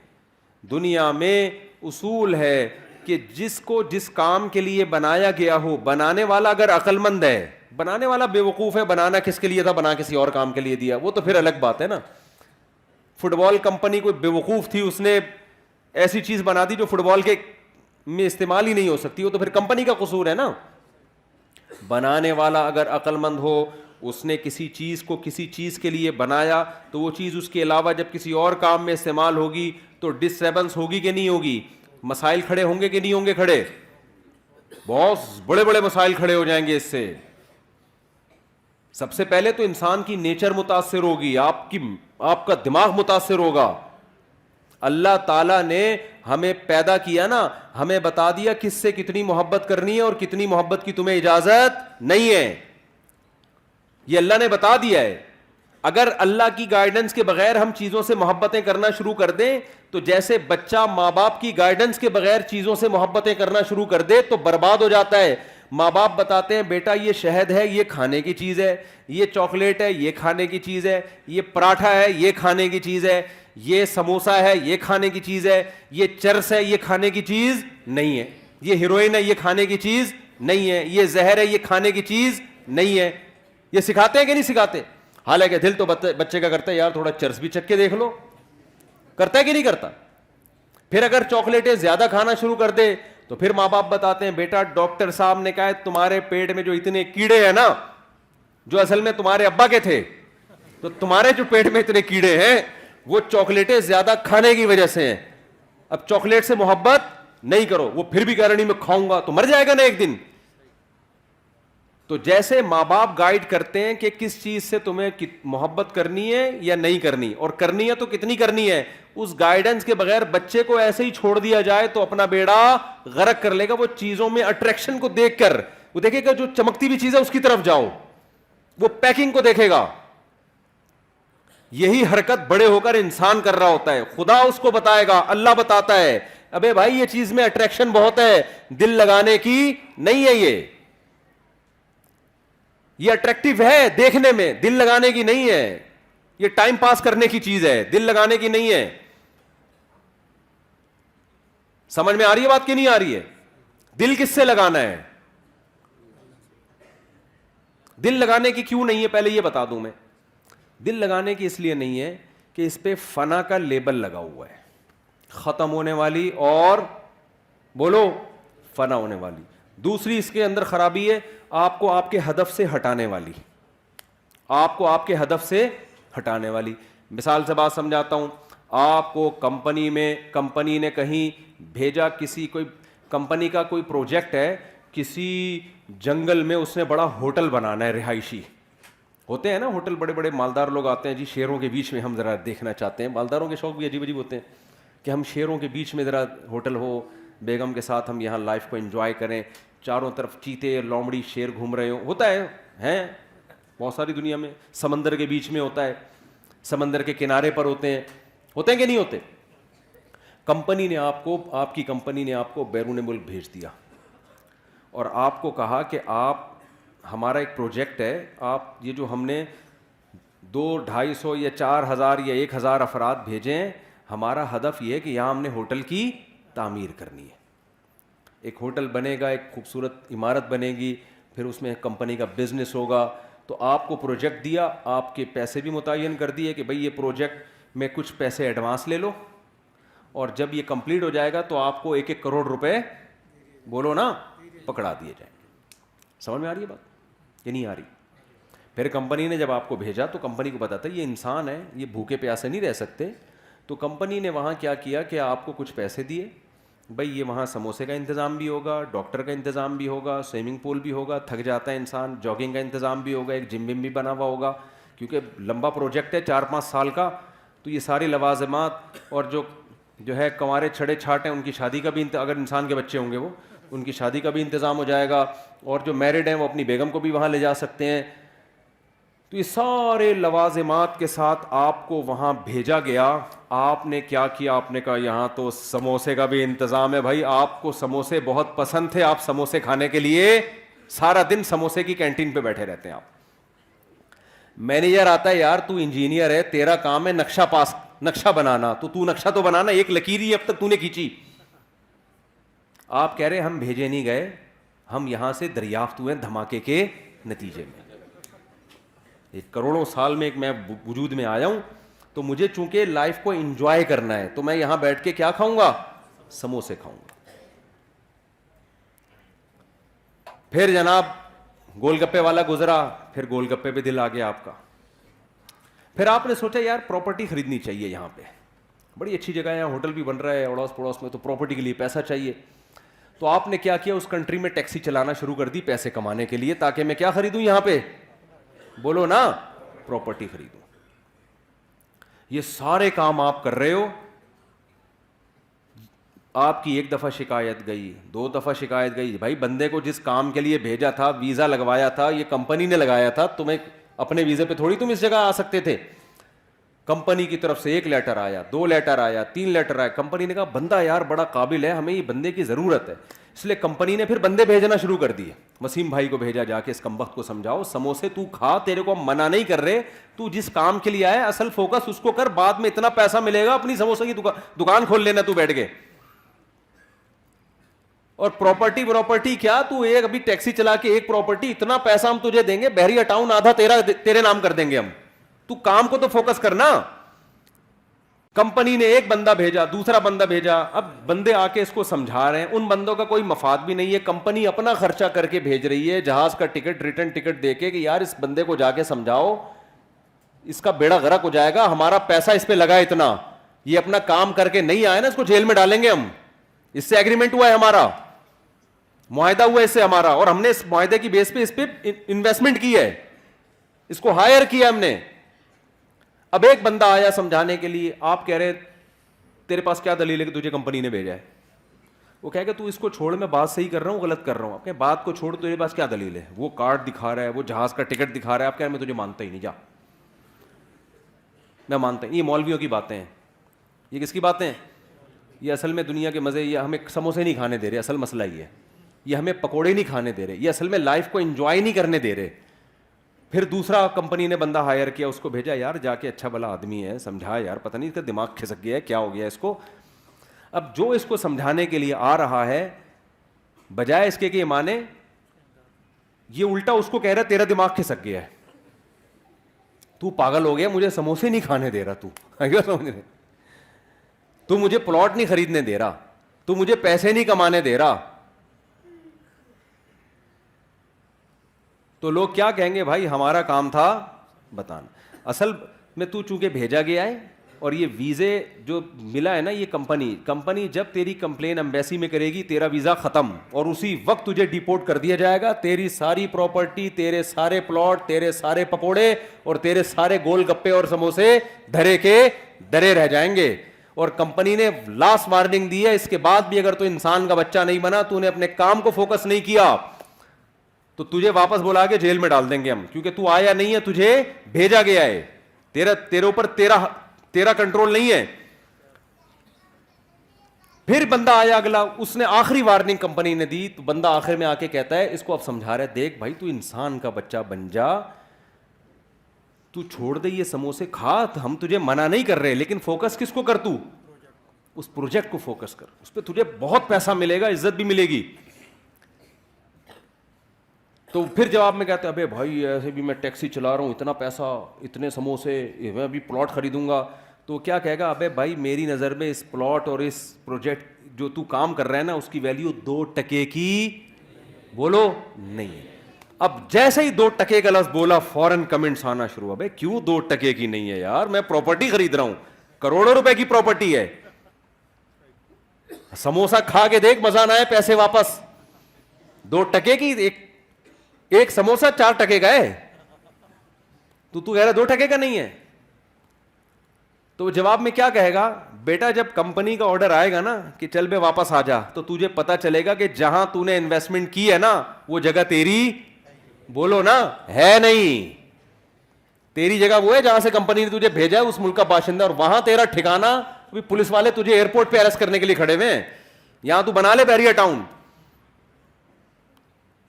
دنیا میں اصول ہے کہ جس کو جس کام کے لیے بنایا گیا ہو, بنانے والا اگر عقل مند ہے, بنانے والا بے وقوف ہے, بنانا کس کے لیے تھا, بنا کسی اور کام کے لیے دیا, وہ تو پھر الگ بات ہے نا. فٹ بال کمپنی کوئی بے وقوف تھی, اس نے ایسی چیز بنا دی جو فٹ بال کے میں استعمال ہی نہیں ہو سکتی, وہ تو پھر کمپنی کا قصور ہے نا. بنانے والا اگر عقل مند ہو, اس نے کسی چیز کو کسی چیز کے لیے بنایا, تو وہ چیز اس کے علاوہ جب کسی اور کام میں استعمال ہوگی تو ڈسٹربنس ہوگی کہ نہیں ہوگی, مسائل کھڑے ہوں گے کہ نہیں ہوں گے کھڑے, بہت بڑے بڑے مسائل کھڑے ہو جائیں گے اس سے. سب سے پہلے تو انسان کی نیچر متاثر ہوگی, آپ کا دماغ متاثر ہوگا. اللہ تعالیٰ نے ہمیں پیدا کیا نا, ہمیں بتا دیا کس سے کتنی محبت کرنی ہے اور کتنی محبت کی تمہیں اجازت نہیں ہے, یہ اللہ نے بتا دیا ہے. اگر اللہ کی گائیڈنس کے بغیر ہم چیزوں سے محبتیں کرنا شروع کر دیں, تو جیسے بچہ ماں باپ کی گائیڈنس کے بغیر چیزوں سے محبتیں کرنا شروع کر دے تو برباد ہو جاتا ہے. ماں باپ بتاتے ہیں بیٹا یہ شہد ہے, یہ کھانے کی چیز ہے, یہ چاکلیٹ ہے, یہ کھانے کی چیز ہے, یہ پراٹھا ہے, یہ کھانے کی چیز ہے, یہ سموسا ہے, یہ کھانے کی چیز ہے, یہ چرس ہے, یہ کھانے کی چیز نہیں ہے, یہ ہیروئن ہے, یہ کھانے کی چیز نہیں ہے, یہ زہر ہے, یہ کھانے کی چیز نہیں ہے. یہ سکھاتے ہیں کہ نہیں سکھاتے؟ حالانکہ دل تو بچے کا کرتا ہے یار تھوڑا چرس بھی چکھ کے دیکھ لو, کرتا ہے کہ نہیں کرتا؟ پھر اگر چاکلیٹیں زیادہ کھانا شروع کر دے تو پھر ماں باپ بتاتے ہیں بیٹا ڈاکٹر صاحب نے کہا ہے تمہارے پیٹ میں جو اتنے کیڑے ہیں نا, جو اصل میں تمہارے ابا کے تھے, تو تمہارے جو پیٹ میں اتنے کیڑے ہیں وہ چاکلیٹیں زیادہ کھانے کی وجہ سے ہیں. اب چاکلیٹ سے محبت نہیں کرو, وہ پھر بھی کہہ رہا نہیں میں کھاؤں گا, تو مر جائے گا نا ایک دن. تو جیسے ماں باپ گائیڈ کرتے ہیں کہ کس چیز سے تمہیں محبت کرنی ہے یا نہیں کرنی, اور کرنی ہے تو کتنی کرنی ہے, اس گائیڈنس کے بغیر بچے کو ایسے ہی چھوڑ دیا جائے تو اپنا بیڑا غرق کر لے گا. وہ چیزوں میں اٹریکشن کو دیکھ کر وہ دیکھے گا جو چمکتی ہوئی چیز ہے اس کی طرف جاؤ, وہ پیکنگ کو دیکھے گا. یہی حرکت بڑے ہو کر انسان کر رہا ہوتا ہے. خدا اس کو بتائے گا, اللہ بتاتا ہے ابے بھائی یہ چیز میں اٹریکشن بہت ہے, دل لگانے کی نہیں ہے, یہ اٹریکٹیو ہے دیکھنے میں, دل لگانے کی نہیں ہے, یہ ٹائم پاس کرنے کی چیز ہے, دل لگانے کی نہیں ہے. سمجھ میں آ رہی ہے بات کہ نہیں آ رہی ہے؟ دل کس سے لگانا ہے؟ دل لگانے کی کیوں نہیں ہے پہلے یہ بتا دوں میں. دل لگانے کی اس لیے نہیں ہے کہ اس پہ فنا کا لیبل لگا ہوا ہے, ختم ہونے والی اور بولو فنا ہونے والی. دوسری اس کے اندر خرابی ہے, آپ کو آپ کے ہدف سے ہٹانے والی, آپ کو آپ کے ہدف سے ہٹانے والی. مثال سے بات سمجھاتا ہوں. آپ کو کمپنی نے کہیں بھیجا, کسی کوئی کمپنی کا کوئی پروجیکٹ ہے, کسی جنگل میں اس نے بڑا ہوٹل بنانا ہے, رہائشی ہوتے ہیں نا ہوٹل, بڑے بڑے مالدار لوگ آتے ہیں جی, شیروں کے بیچ میں ہم ذرا دیکھنا چاہتے ہیں. مالداروں کے شوق بھی عجیب عجیب ہوتے ہیں کہ ہم شیروں کے بیچ میں ذرا ہوٹل ہو, بیگم کے ساتھ ہم یہاں لائف کو انجوائے کریں, چاروں طرف چیتے لومڑی شیر گھوم رہے ہوں. ہوتا ہے ہیں بہت ساری دنیا میں, سمندر کے بیچ میں ہوتا ہے, سمندر کے کنارے پر ہوتے ہیں کہ نہیں ہوتے. کمپنی نے آپ کی کمپنی نے آپ کو بیرون ملک بھیج دیا اور آپ کو کہا کہ آپ, ہمارا ایک پروجیکٹ ہے, آپ یہ جو ہم نے 200-250 یا 4000 یا 1000 افراد بھیجے ہیں, ہمارا ہدف یہ ہے کہ یہاں ہم نے ہوٹل کی تعمیر کرنی ہے. ایک ہوٹل بنے گا, ایک خوبصورت عمارت بنے گی, پھر اس میں کمپنی کا بزنس ہوگا. تو آپ کو پروجیکٹ دیا, آپ کے پیسے بھی متعین کر دیے کہ بھئی یہ پروجیکٹ میں کچھ پیسے ایڈوانس لے لو, اور جب یہ کمپلیٹ ہو جائے گا تو آپ کو 1-1 کروڑ روپے بولو نا پکڑا دیے جائیں گے. سمجھ میں آ رہی ہے بات کہ نہیں آ رہی؟ پھر کمپنی نے جب آپ کو بھیجا تو کمپنی کو پتا تھا یہ انسان ہے, یہ بھوکے پیاسے نہیں رہ سکتے. تو کمپنی نے وہاں کیا کیا کہ آپ کو کچھ پیسے دیے, بھئی یہ وہاں سموسے کا انتظام بھی ہوگا, ڈاکٹر کا انتظام بھی ہوگا, سوئمنگ پول بھی ہوگا, تھک جاتا ہے انسان, جاگنگ کا انتظام بھی ہوگا, ایک جم وم بھی بنا ہوا ہوگا, کیونکہ لمبا پروجیکٹ ہے 4-5 سال کا. تو یہ سارے لوازمات, اور جو ہے کنوارے چھڑے چھاٹ ہیں ان کی شادی کا بھی, اگر انسان کے بچے ہوں گے وہ ان کی شادی کا بھی انتظام ہو جائے گا, اور جو میرڈ ہیں وہ اپنی بیگم کو بھی وہاں لے جا سکتے ہیں. تو یہ سارے لوازمات کے ساتھ آپ کو وہاں بھیجا گیا. آپ نے کیا کیا, آپ نے کہا یہاں تو سموسے کا بھی انتظام ہے. بھائی آپ کو سموسے بہت پسند تھے, آپ سموسے کھانے کے لیے سارا دن سموسے کی کینٹین پہ بیٹھے رہتے ہیں آپ. مینیجر آتا ہے, یار تو انجینئر ہے, تیرا کام ہے نقشہ بنانا, تو نقشہ تو بنانا, ایک لکیر ہی اب تک تو نے کھینچی. آپ کہہ رہے ہم بھیجے نہیں گئے, ہم یہاں سے دریافت ہوئے دھماکے کے نتیجے میں. ایک کروڑوں سال میں ایک میں وجود میں آیا ہوں, تو مجھے چونکہ لائف کو انجوائے کرنا ہے, تو میں یہاں بیٹھ کے کیا کھاؤں گا؟ سموسے کھاؤں گا. پھر جناب گول گپے والا گزرا, پھر گول گپے پہ دل آ گیا آپ کا. پھر آپ نے سوچا یار پراپرٹی خریدنی چاہیے, یہاں پہ بڑی اچھی جگہ ہے, ہوٹل بھی بن رہا ہے اڑوس پڑوس میں, تو پراپرٹی کے لیے پیسہ چاہیے. تو آپ نے کیا کیا, اس کنٹری میں ٹیکسی چلانا شروع کر دی پیسے کمانے کے لیے, تاکہ میں کیا خریدوں یہاں پہ؟ بولو نا, پراپرٹی خریدوں. یہ سارے کام آپ کر رہے ہو, آپ کی ایک دفعہ شکایت گئی, 2 دفعہ شکایت گئی, بھائی بندے کو جس کام کے لیے بھیجا تھا, ویزا لگوایا تھا, یہ کمپنی نے لگایا تھا, تمہیں اپنے ویزے پہ تھوڑی تم اس جگہ آ سکتے تھے. کمپنی کی طرف سے 1 لیٹر آیا, 2 لیٹر آیا, 3 لیٹر آیا. کمپنی نے کہا بندہ یار بڑا قابل ہے, ہمیں یہ بندے کی ضرورت ہے. اس لیے کمپنی نے پھر بندے بھیجنا شروع کر دیے. وسیم بھائی کو بھیجا, جا کے اس کمبخت کو سمجھاؤ, سموسے تو کھا, تیرے کو ہم منع نہیں کر رہے, تو جس کام کے لیے آیا اصل فوکس اس کو کر, بعد میں اتنا پیسہ ملے گا اپنی سموسے کی دکان کھول لینا تو بیٹھ کے. اور پراپرٹی کیا, تو ایک ابھی ٹیکسی چلا کے ایک پراپرٹی, اتنا پیسہ ہم تجھے دیں گے, بحریہ ٹاؤن آدھا تیرے نام کر دیں گے ہم. تو کام کو تو فوکس کرنا. کمپنی نے ایک بندہ بھیجا, دوسرا بندہ بھیجا, اب بندے آ کے اس کو سمجھا رہے ہیں, ان بندوں کا کوئی مفاد بھی نہیں ہے, کمپنی اپنا خرچہ کر کے بھیج رہی ہے, جہاز کا ٹکٹ, ریٹرن ٹکٹ دے کے, کہ یار اس بندے کو جا کے سمجھاؤ, اس کا بیڑا غرق ہو جائے گا, ہمارا پیسہ اس پہ لگا اتنا, یہ اپنا کام کر کے نہیں آیا نا, اس کو جیل میں ڈالیں گے ہم, اس سے ایگریمنٹ ہوا ہے ہمارا, معاہدہ ہوا ہے اس سے ہمارا, اور ہم نے اس معاہدے کی بیس پہ اس پہ انویسٹمنٹ کی ہے, اس کو ہائر کیا ہم نے. اب ایک بندہ آیا سمجھانے کے لیے, آپ کہہ رہے تیرے پاس کیا دلیل ہے کہ تجھے کمپنی نے بھیجا ہے؟ وہ کہے گا تو اس کو چھوڑ, میں بات صحیح کر رہا ہوں غلط کر رہا ہوں. آپ کہیں بات کو چھوڑ, تیرے پاس کیا دلیل ہے؟ وہ کارڈ دکھا رہا ہے, وہ جہاز کا ٹکٹ دکھا رہا ہے, آپ کہہ رہے ہیں میں تجھے مانتا ہی نہیں, جا, میں مانتا ہی. یہ مولویوں کی باتیں ہیں. یہ کس کی باتیں ہیں؟ یہ اصل میں دنیا کے مزے, یہ ہمیں سموسے نہیں کھانے دے رہے, اصل مسئلہ یہ ہے. یہ ہمیں پکوڑے نہیں کھانے دے رہے, یہ اصل میں لائف کو انجوائے نہیں کرنے دے رہے. پھر دوسرا کمپنی نے بندہ ہائر کیا, اس کو بھیجا, یار جا کے اچھا بھلا آدمی ہے, سمجھا یار, پتہ نہیں اس کا دماغ کھسک گیا ہے, کیا ہو گیا اس کو. اب جو اس کو سمجھانے کے لیے آ رہا ہے, بجائے اس کے کہ مانے, یہ الٹا اس کو کہہ رہا ہے تیرا دماغ کھسک گیا ہے, تو پاگل ہو گیا, مجھے سموسے نہیں کھانے دے رہا, تو مجھے پلاٹ نہیں خریدنے دے رہا, تو مجھے پیسے نہیں کمانے دے رہا. تو لوگ کیا کہیں گے؟ بھائی ہمارا کام تھا بتانا. اصل میں تو چونکہ بھیجا گیا ہے, اور یہ ویزے جو ملا ہے نا, یہ کمپنی جب تیری کمپلین ایمبیسی میں کرے گی, تیرا ویزا ختم, اور اسی وقت تجھے ڈیپورٹ کر دیا جائے گا. تیری ساری پراپرٹی, تیرے سارے پلاٹ, تیرے سارے پکوڑے اور تیرے سارے گول گپے اور سموسے دھرے کے درے رہ جائیں گے. اور کمپنی نے لاسٹ وارننگ دی ہے, اس کے بعد بھی اگر تو انسان کا بچہ نہیں بنا, تو نے اپنے کام کو فوکس نہیں کیا, تو تجھے واپس بلا کے جیل میں ڈال دیں گے ہم, کیونکہ تو آیا نہیں ہے, تجھے بھیجا گیا ہے, تیرے اوپر تیرا کنٹرول نہیں ہے. پھر بندہ آیا اگلا, اس نے آخری وارننگ کمپنی نے دی, تو بندہ آخر میں آ کے کہتا ہے, اس کو اب سمجھا رہا ہے, دیکھ بھائی تو انسان کا بچہ بن جا, تو چھوڑ دے یہ سموسے کھا, ہم تجھے منع نہیں کر رہے, لیکن فوکس کس کو کر, تو اس پروجیکٹ کو فوکس کر, اس پہ تجھے بہت پیسہ ملے گا, عزت بھی ملے گی. تو پھر جواب میں کہتے ہیں, ابے بھائی ایسے بھی میں ٹیکسی چلا رہا ہوں, اتنا پیسہ, اتنے سموسے, میں ابھی پلاٹ خریدوں گا. تو کیا کہے گا؟ ابے بھائی میری نظر میں اس پلاٹ اور اس پروجیکٹ جو تو کام کر رہا ہے نا, اس کی ویلیو 2 ٹکے کی, بولو, نہیں ہے. اب جیسے ہی 2 ٹکے کا لفظ بولا, فوراً کمنٹس آنا شروع. ابے کیوں 2 ٹکے کی نہیں ہے یار, میں پراپرٹی خرید رہا ہوں, کروڑوں روپے کی پراپرٹی ہے, سموسا کھا کے دیکھ, مزہ نہ آئے, پیسے واپس. 2 ٹکے کی, ایک سموسا 4 ٹکے کا ہے, تو کہہ رہا 2 ٹکے کا نہیں ہے. تو جواب میں کیا کہے گا؟ بیٹا جب کمپنی کا آرڈر آئے گا نا کہ چل بے واپس آ جا, تو تجھے پتا چلے گا کہ جہاں تو نے انویسٹمنٹ کی ہے نا, وہ جگہ تیری, بولو نا, ہے نہیں. تیری جگہ وہ ہے جہاں سے کمپنی نے تجھے بھیجا ہے, اس ملک کا باشندہ, اور وہاں تیرا ٹھکانہ. ابھی پولیس والے تجھے ایئرپورٹ پہ اریسٹ کرنے کے لیے کھڑے ہوئے ہیں, یہاں تو بنا لے بحریہ ٹاؤن.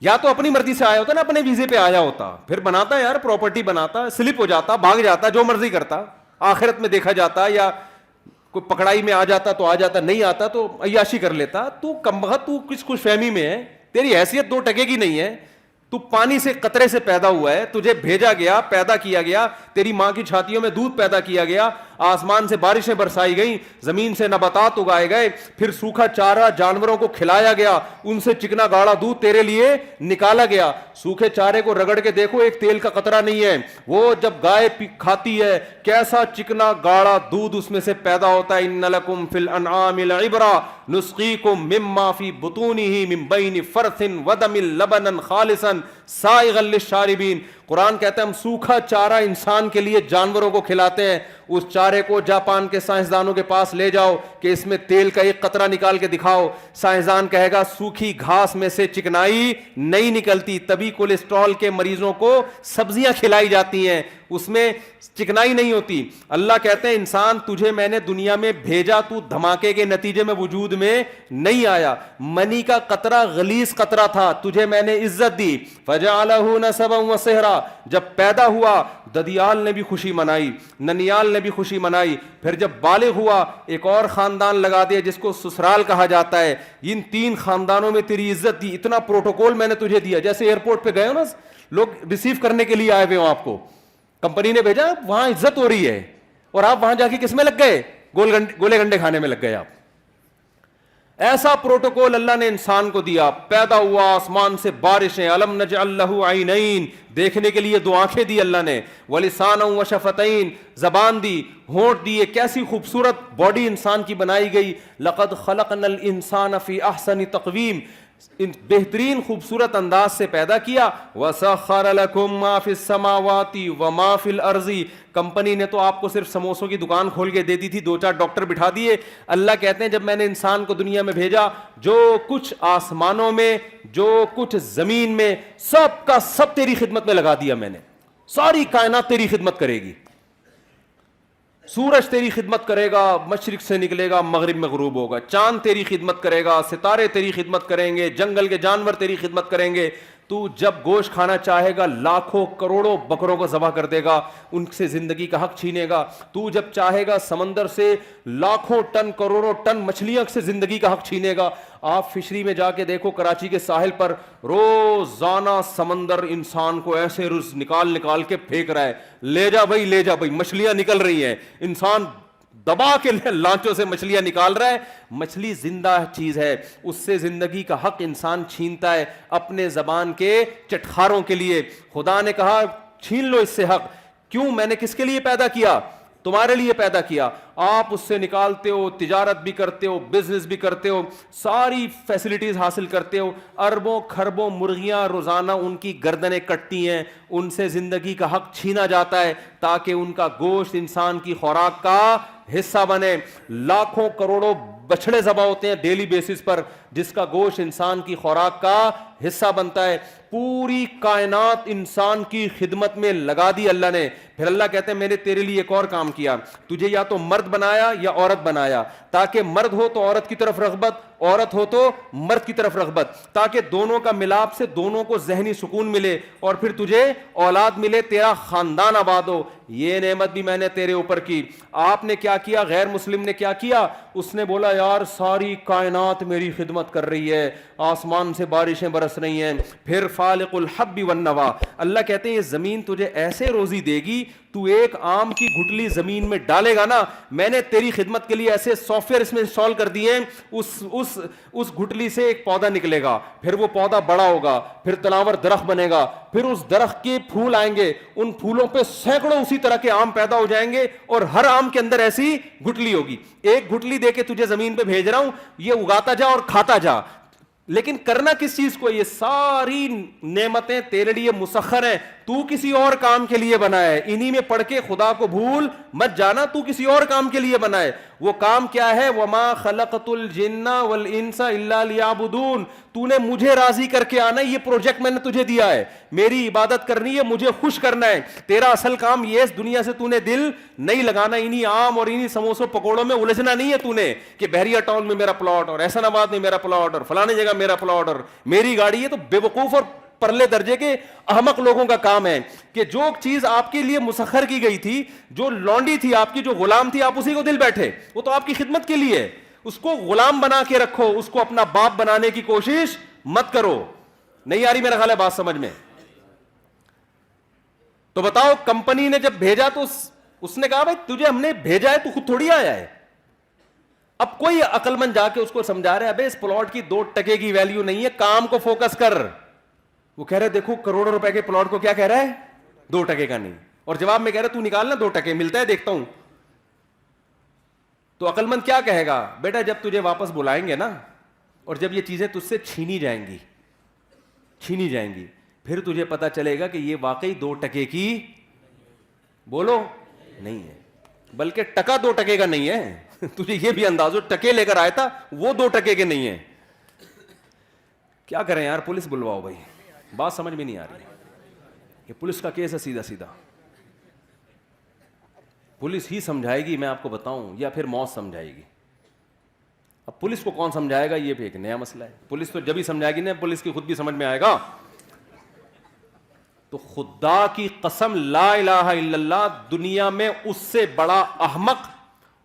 یا تو اپنی مرضی سے آیا ہوتا نا, اپنے ویزے پہ آیا ہوتا, پھر بناتا یار پراپرٹی, بناتا, سلپ ہو جاتا, بھاگ جاتا, جو مرضی کرتا, آخرت میں دیکھا جاتا, یا کوئی پکڑائی میں آ جاتا تو آ جاتا, نہیں آتا تو عیاشی کر لیتا. تو کمبخت, تو کس خوش فہمی میں ہے, تیری حیثیت 2 ٹکے کی نہیں ہے. تو پانی سے قطرے سے پیدا ہوا ہے, تجھے بھیجا گیا, پیدا کیا گیا, تیری ماں کی چھاتیوں میں دودھ پیدا کیا گیا, آسمان سے بارشیں برسائی گئیں, زمین سے نباتات اگائے گئے, پھر سوکھا چارہ جانوروں کو کھلایا گیا, ان سے چکنا گاڑا دودھ تیرے لیے نکالا گیا. سوکھے چارے کو رگڑ کے دیکھو, ایک تیل کا قطرہ نہیں ہے. وہ جب گائے کھاتی ہے کیسا چکنا گاڑا دودھ اس میں سے پیدا ہوتا ہے. ان لکم فی الانعام لعبرہ نسقیکم مما فی بطونہ من بین فرث ودم لبنا خالصا سائغا للشاربین. قرآن کہتا ہے ہم سوکھا چارہ انسان کے لیے جانوروں کو کھلاتے ہیں. اس چارے کو جاپان کے سائنسدانوں کے پاس لے جاؤ کہ اس میں تیل کا ایک قطرہ نکال کے دکھاؤ, سائنسدان کہے گا سوکھی گھاس میں سے چکنائی نہیں نکلتی. تبھی کولیسٹرول کے مریضوں کو سبزیاں کھلائی جاتی ہیں, اس میں چکنائی نہیں ہوتی. اللہ کہتے ہیں انسان تجھے میں نے دنیا میں بھیجا, تو دھماکے کے نتیجے میں وجود میں نہیں آیا. منی کا قطرہ غلیظ قطرہ تھا, تجھے میں نے عزت دی. فجعلہ نسبا وصہرا, جب پیدا ہوا ددیال نے بھی خوشی منائی, ننیال نے بھی خوشی منائی. پھر جب بالغ ہوا ایک اور خاندان لگا دیا جس کو سسرال کہا جاتا ہے. ان 3 خاندانوں میں تیری عزت دی, اتنا پروٹوکول میں نے تجھے دیا. جیسے ایئرپورٹ پہ گئے ہو نا, لوگ ریسیو کرنے کے لیے آئے ہوئے ہوں, آپ کو کمپنی نے بھیجا, وہاں عزت ہو رہی ہے, اور آپ وہاں جا کے کس میں لگ گئے, گولے گنڈے کھانے میں لگ گئے آپ. ایسا پروٹوکول اللہ نے انسان کو دیا. پیدا ہوا, آسمان سے بارشیں, الم نجعل لہ عینین, دیکھنے کے لیے 2 آنکھیں دی اللہ نے, ولسانا وشفتین, زبان دی, ہونٹ دیے. کیسی خوبصورت باڈی انسان کی بنائی گئی. لقد خلقنا الانسان فی احسن تقویم, بہترین خوبصورت انداز سے پیدا کیا. وسخر لکم ما فی السماوات وما فی الارض, کمپنی نے تو آپ کو صرف سموسوں کی دکان کھول کے دے دی تھی, 2-4 ڈاکٹر بٹھا دیے. اللہ کہتے ہیں جب میں نے انسان کو دنیا میں بھیجا, جو کچھ آسمانوں میں, جو کچھ زمین میں, سب کا سب تیری خدمت میں لگا دیا میں نے. ساری کائنات تیری خدمت کرے گی. سورج تیری خدمت کرے گا, مشرق سے نکلے گا مغرب میں غروب ہوگا. چاند تیری خدمت کرے گا, ستارے تیری خدمت کریں گے, جنگل کے جانور تیری خدمت کریں گے. تو جب گوشت کھانا چاہے گا لاکھوں کروڑوں بکروں کو ذبح کر دے گا, ان سے زندگی کا حق چھینے گا. تو جب چاہے گا سمندر سے لاکھوں ٹن کروڑوں ٹن مچھلیاں سے زندگی کا حق چھینے گا. آپ فشری میں جا کے دیکھو, کراچی کے ساحل پر روزانہ سمندر انسان کو ایسے رز نکال کے پھینک رہا ہے. لے جا بھائی, مچھلیاں نکل رہی ہیں, انسان دبا کے لانچوں سے مچھلیاں نکال رہا ہے. مچھلی زندہ چیز ہے, اس سے زندگی کا حق انسان چھینتا ہے اپنے زبان کے چٹخاروں کے لیے. خدا نے کہا چھین لو اس سے حق. کیوں؟ میں نے کس کے لیے پیدا کیا؟ تمہارے لیے پیدا کیا. آپ اس سے نکالتے ہو, تجارت بھی کرتے ہو, بزنس بھی کرتے ہو, ساری فیسلٹیز حاصل کرتے ہو. اربوں کھربوں مرغیاں روزانہ ان کی گردنیں کٹتی ہیں, ان سے زندگی کا حق چھینا جاتا ہے تاکہ ان کا گوشت انسان کی خوراک کا حصہ بنے. لاکھوں کروڑوں بچھڑے ذبح ہوتے ہیں ڈیلی بیسس پر, جس کا گوشت انسان کی خوراک کا حصہ بنتا ہے. پوری کائنات انسان کی خدمت میں لگا دی اللہ نے. پھر اللہ کہتے ہیں میں نے تیرے لیے ایک اور کام کیا, تجھے یا تو مرد بنایا یا عورت بنایا, تاکہ مرد ہو تو عورت کی طرف رغبت, عورت ہو تو مرد کی طرف رغبت, تاکہ دونوں کا ملاپ سے دونوں کو ذہنی سکون ملے اور پھر تجھے اولاد ملے, تیرا خاندان آباد ہو. یہ نعمت بھی میں نے تیرے اوپر کی. آپ نے کیا کیا؟ غیر مسلم نے کیا کیا؟ اس نے بولا یار ساری کائنات میری خدمت کر رہی ہے, آسمان سے بارشیں برس رہی ہیں. پھر فالق الحب والنوا, اللہ کہتے ہیں یہ زمین تجھے ایسے روزی دے گی, تو ایک آم کی گٹلی زمین میں ڈالے گا نا, میں نے تیری خدمت کے لیے ایسے سافٹ ویئر اس میں انسٹال کر دیے ہیں, اس گٹلی سے ایک پودا نکلے گا, پھر وہ پودا بڑا ہوگا, پھر تناور درخت بنے گا, پھر اس درخت کے پھول آئیں گے, ان پھولوں پہ سینکڑوں اسی طرح کے آم پیدا ہو جائیں گے, اور ہر آم کے اندر ایسی گٹلی ہوگی. ایک گٹلی دے کے تجھے زمین پہ بھیج رہا ہوں, یہ اگاتا جا اور کھاتا جا. لیکن کرنا کس چیز کو؟ یہ ساری نعمتیں تیرے لیے مسخر ہیں, تو کسی اور کام کے لیے بنا ہے. انہی میں پڑھ کے خدا کو بھول مت جانا, تو کسی اور کام کے لیے بنا ہے. وہ کام کیا ہے؟ وما خلقت الجن والانس الا لیعبدون, تو نے مجھے راضی کر کے آنا ہے. یہ پروجیکٹ میں نے تجھے دیا ہے, میری عبادت کرنی ہے, مجھے خوش کرنا ہے. تیرا اصل کام یہ ہے, اس دنیا سے تو نے دل نہیں لگانا, انہی عام اور انہی سموسوں پکوڑوں میں الجھنا نہیں ہے تو نے, کہ بحریہ ٹاؤن میں میرا پلاٹ اور احسن آباد میں میرا پلاٹ اور فلانے جگہ میرا پلاٹ اور میری گاڑی ہے. تو بے وقوف اور پرلے درجے کے احمق لوگوں کا کام ہے. کہ جو چیز آپ کے لیے مسخر کی گئی تھی, جو لونڈی تھی آپ کی, جو غلام تھی, آپ اسی کو دل بیٹھے, وہ تو آپ کی خدمت کے لیے, اس کو غلام بنا کے رکھو, اس کو اپنا باپ بنانے کی کوشش مت کرو. نہیں آ رہی میرا خیال ہے بات سمجھ میں؟ تو بتاؤ, کمپنی نے جب بھیجا تو اس نے کہا بھائی تجھے ہم نے بھیجا ہے, تو خود تھوڑی آیا ہے. اب کوئی عقل مند جا کے اس کو سمجھا رہا ہے ابے اس پلاٹ کی 2 ٹکے کی ویلیو نہیں ہے, کام کو فوکس کر. وہ کہہ رہے دیکھو کروڑوں روپے کے پلاٹ کو کیا کہہ رہا ہے, 2 ٹکے کا نہیں, اور جواب میں کہہ رہا تو نکالنا 2 ٹکے ملتا ہے دیکھتا ہوں. تو عقل مند کیا کہے گا, بیٹا جب تجھے واپس بلائیں گے نا, اور جب یہ چیزیں تجھ سے چھینی جائیں گی, پھر تجھے پتا چلے گا کہ یہ واقعی 2 ٹکے کی, بولو, نہیں ہے, بلکہ ٹکا 2 ٹکے کا نہیں ہے. تجھے یہ بھی انداز ہو ٹکے لے کر آیا تھا, وہ 2 ٹکے کے نہیں ہیں. کیا کریں یار, پولیس بلواؤ بھائی, بات سمجھ میں نہیں آ رہی. یہ پولیس کا کیس ہے سیدھا سیدھا, پولیس ہی سمجھائے گی, میں آپ کو بتاؤں, یا پھر موت سمجھائے گی. اب پولیس کو کون سمجھائے گا, یہ بھی ایک نیا مسئلہ ہے. پولیس تو جب ہی سمجھائے گی نا, پولیس کی خود بھی سمجھ میں آئے گا. تو خدا کی قسم, لا الہ الا اللہ, دنیا میں اس سے بڑا احمق,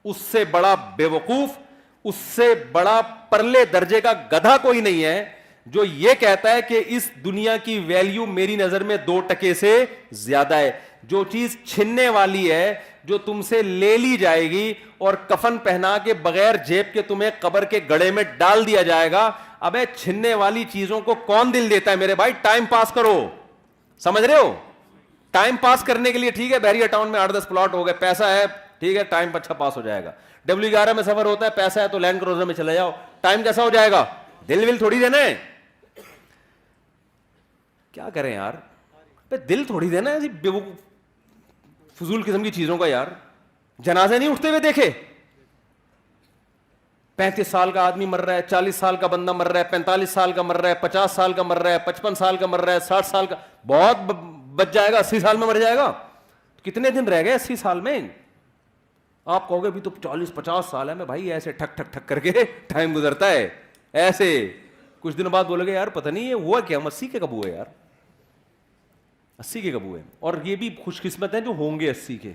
اس سے بڑا بے وقوف, اس سے بڑا پرلے درجے کا گدھا کوئی نہیں ہے جو یہ کہتا ہے کہ اس دنیا کی ویلیو میری نظر میں 2 ٹکے سے زیادہ ہے. جو چیز چھننے والی ہے, جو تم سے لے لی جائے گی اور کفن پہنا کے بغیر جیب کے تمہیں قبر کے گڑھے میں ڈال دیا جائے گا, ابے چھننے والی چیزوں کو کون دل دیتا ہے میرے بھائی؟ ٹائم پاس کرو, سمجھ رہے ہو؟ ٹائم پاس کرنے کے لیے ٹھیک ہے, بحریہ ٹاؤن میں 8-10 پلاٹ ہو گئے, پیسہ ہے, ٹھیک ہے, ٹائم اچھا پاس ہو جائے گا. W11 میں سفر ہوتا ہے, پیسہ ہے تو لینڈ کروزر میں چلے جاؤ, ٹائم کیسا ہو جائے گا؟ دل ول تھوڑی دینا ہے. کیا کریں یار, دل تھوڑی دینا ہے فضول قسم کی چیزوں کا. یار جنازے نہیں اٹھتے ہوئے دیکھے, 35 سال کا آدمی مر رہا ہے, 40 سال کا بندہ مر رہا ہے, 45 سال کا مر رہا ہے, 50 سال کا مر رہا ہے, 55 سال کا مر رہا ہے, 60 سال کا, بہت بچ جائے گا, 80 سال میں مر جائے گا. کتنے دن رہ گئے 80 سال میں؟ آپ کہو گے بھی تو 40-50 سال ہے. میں بھائی ایسے ٹھک ٹھک ٹھک کر کے ٹائم گزرتا ہے, ایسے کچھ دنوں بعد بولو گے یار پتہ نہیں یہ ہوا کیا, ہم 80 کے کب ہوئے یار, 80 کے کب ہوئے. اور یہ بھی خوش قسمت ہیں جو ہوں گے 80 کے,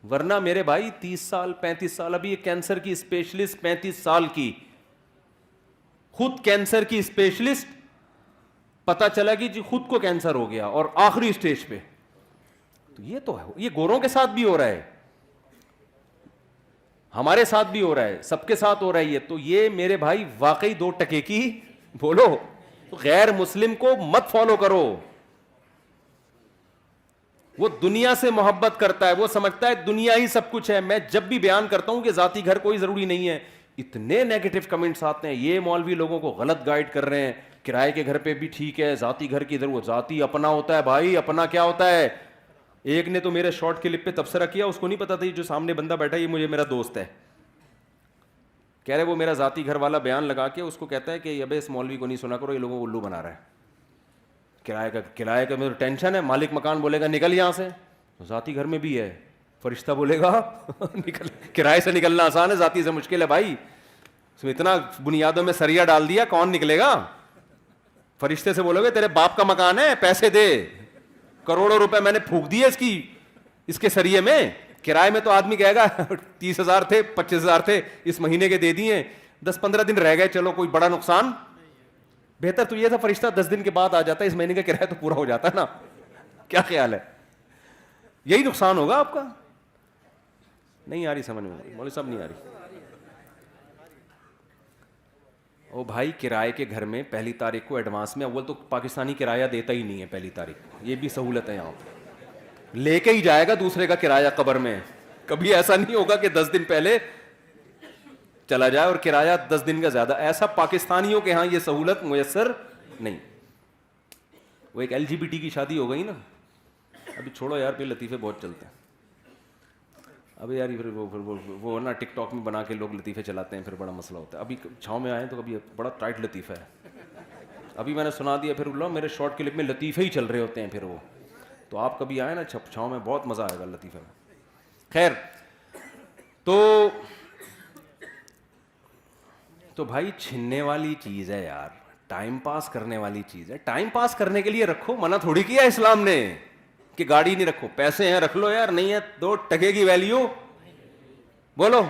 ورنہ میرے بھائی 30 سال 35 سال. ابھی یہ کینسر کی اسپیشلسٹ 35 سال کی, خود کینسر کی اسپیشلسٹ, پتا چلا کہ جی خود کو کینسر ہو گیا اور آخری اسٹیج پہ. تو یہ تو ہے, یہ گوروں کے ساتھ بھی ہو رہا ہے, ہمارے ساتھ بھی ہو رہا ہے, سب کے ساتھ ہو رہا ہے. یہ تو یہ میرے بھائی واقعی 2 ٹکے کی, بولو, غیر مسلم کو مت فالو کرو. وہ دنیا سے محبت کرتا ہے, وہ سمجھتا ہے دنیا ہی سب کچھ ہے. میں جب بھی بیان کرتا ہوں کہ ذاتی گھر کوئی ضروری نہیں ہے, اتنے نیگیٹو کمنٹس آتے ہیں, یہ مولوی لوگوں کو غلط گائیڈ کر رہے ہیں, کرائے کے گھر پہ بھی ٹھیک ہے, ذاتی گھر کی ادھر. وہ ذاتی اپنا ہوتا ہے بھائی, اپنا کیا ہوتا ہے؟ ایک نے تو میرے شارٹ کلپ پہ تبصرہ کیا, اس کو نہیں پتا تھا جو سامنے بندہ بیٹھا یہ مجھے میرا دوست ہے. کہہ رہے وہ میرا ذاتی گھر والا بیان لگا کے اس کو کہتا ہے کہ ابے اس مولوی کو نہیں سنا کرو, یہ لوگوں کو الو بنا رہا ہے. کرائے کا میرے ٹینشن ہے, مالک مکان بولے گا نکل یہاں سے, ذاتی گھر میں بھی ہے, فرشتہ بولے گا نکل. کرائے سے نکلنا آسان ہے, ذاتی سے مشکل ہے بھائی. اس میں اتنا بنیادوں میں سریا ڈال دیا, کون نکلے گا؟ فرشتے سے بولو گے تیرے باپ کا مکان ہے, پیسے دے, کروڑوں روپے میں نے پھونک دیے اس کے سریے میں. کرائے میں تو آدمی کہے گا 30,000 تھے, 25,000 تھے, اس مہینے کے دے دیے, 10-15 دن رہ گئے, چلو کوئی بڑا نقصان. بہتر تو یہ تھا فرشتہ 10 دن کے بعد آ جاتا ہے, اس مہینے کا کرایہ تو پورا ہو جاتا ہے نا. کیا خیال ہے؟ یہی نقصان ہوگا آپ کا. نہیں آ رہی سمجھ میں مولوی صاحب, نہیں آ رہی. او بھائی کرائے کے گھر میں 1 تاریخ کو ایڈوانس میں, اول تو پاکستانی کرایہ دیتا ہی نہیں ہے 1 تاریخ, یہ بھی سہولت ہے یہاں پہ, لے کے ہی جائے گا دوسرے کا کرایہ قبر میں. کبھی ایسا نہیں ہوگا کہ 10 دن پہلے چلا جائے اور کرایہ 10 دن کا زیادہ. ایسا پاکستانیوں کے ہاں یہ سہولت میسر نہیں. وہ ایک LGBT کی شادی ہو گئی نا, ابھی چھوڑو یار, پھر لطیفے بہت چلتے ہیں. ابھی یار پھر وہ نا ٹک ٹاک میں بنا کے لوگ لطیفے چلاتے ہیں, پھر بڑا مسئلہ ہوتا ہے. ابھی چھاؤں میں آئے تو کبھی بڑا ٹائٹ لطیفہ ہے, ابھی میں نے سنا دیا, پھر لو میرے شارٹ کلپ میں لطیفے ہی چل رہے ہوتے ہیں. پھر وہ تو آپ کبھی آئے نا چھاؤں میں, بہت مزہ آئے گا لطیفے میں. خیر, تو بھائی چھننے والی چیز ہے یار, ٹائم پاس کرنے والی چیز ہے, ٹائم پاس کرنے کے لیے رکھو, منع تھوڑی کیا اسلام نے کہ گاڑی نہیں رکھو, پیسے ہیں رکھ لو یار, نہیں ہے 2 ٹکے کی ویلیو. بولو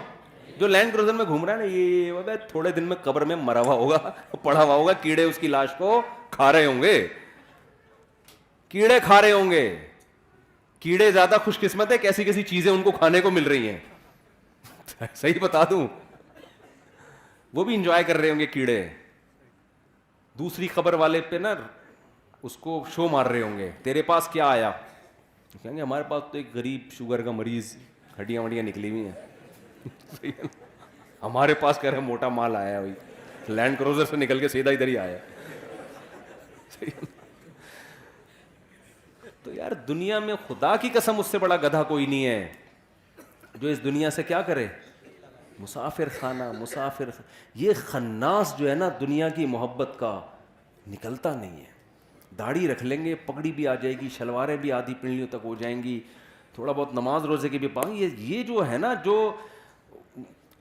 جو لینڈ کروزر میں گھوم رہا ہے نا, یہ تھوڑے دن میں قبر میں مرا ہوا ہوگا, پڑا ہوا ہوگا, کیڑے اس کی لاش کو کھا رہے ہوں گے, کیڑے کھا رہے ہوں گے. کیڑے زیادہ خوش قسمت ہے, کیسی کیسی چیزیں ان کو کھانے کو مل رہی ہیں. صحیح بتا دوں, وہ بھی انجوائے کر رہے ہوں گے کیڑے. دوسری خبر والے پہ نا اس کو شو مار رہے ہوں گے, تیرے پاس کیا آیا, کہیں گے ہمارے پاس تو ایک غریب شوگر کا مریض, ہڈیاں وڈیاں نکلی ہوئی ہیں. ہمارے پاس کہہ رہے موٹا مال آیا, وہی لینڈ کروزر سے نکل کے سیدھا ادھر ہی آیا. تو یار دنیا میں خدا کی قسم اس سے بڑا گدھا کوئی نہیں ہے جو اس دنیا سے کیا کرے, مسافر خانہ. یہ خناس جو ہے نا دنیا کی محبت کا, نکلتا نہیں ہے. داڑھی رکھ لیں گے, پگڑی بھی آ جائے گی, شلواریں بھی آدھی پنڈلیوں تک ہو جائیں گی, تھوڑا بہت نماز روزے کی بھی پائیں. یہ جو ہے نا, جو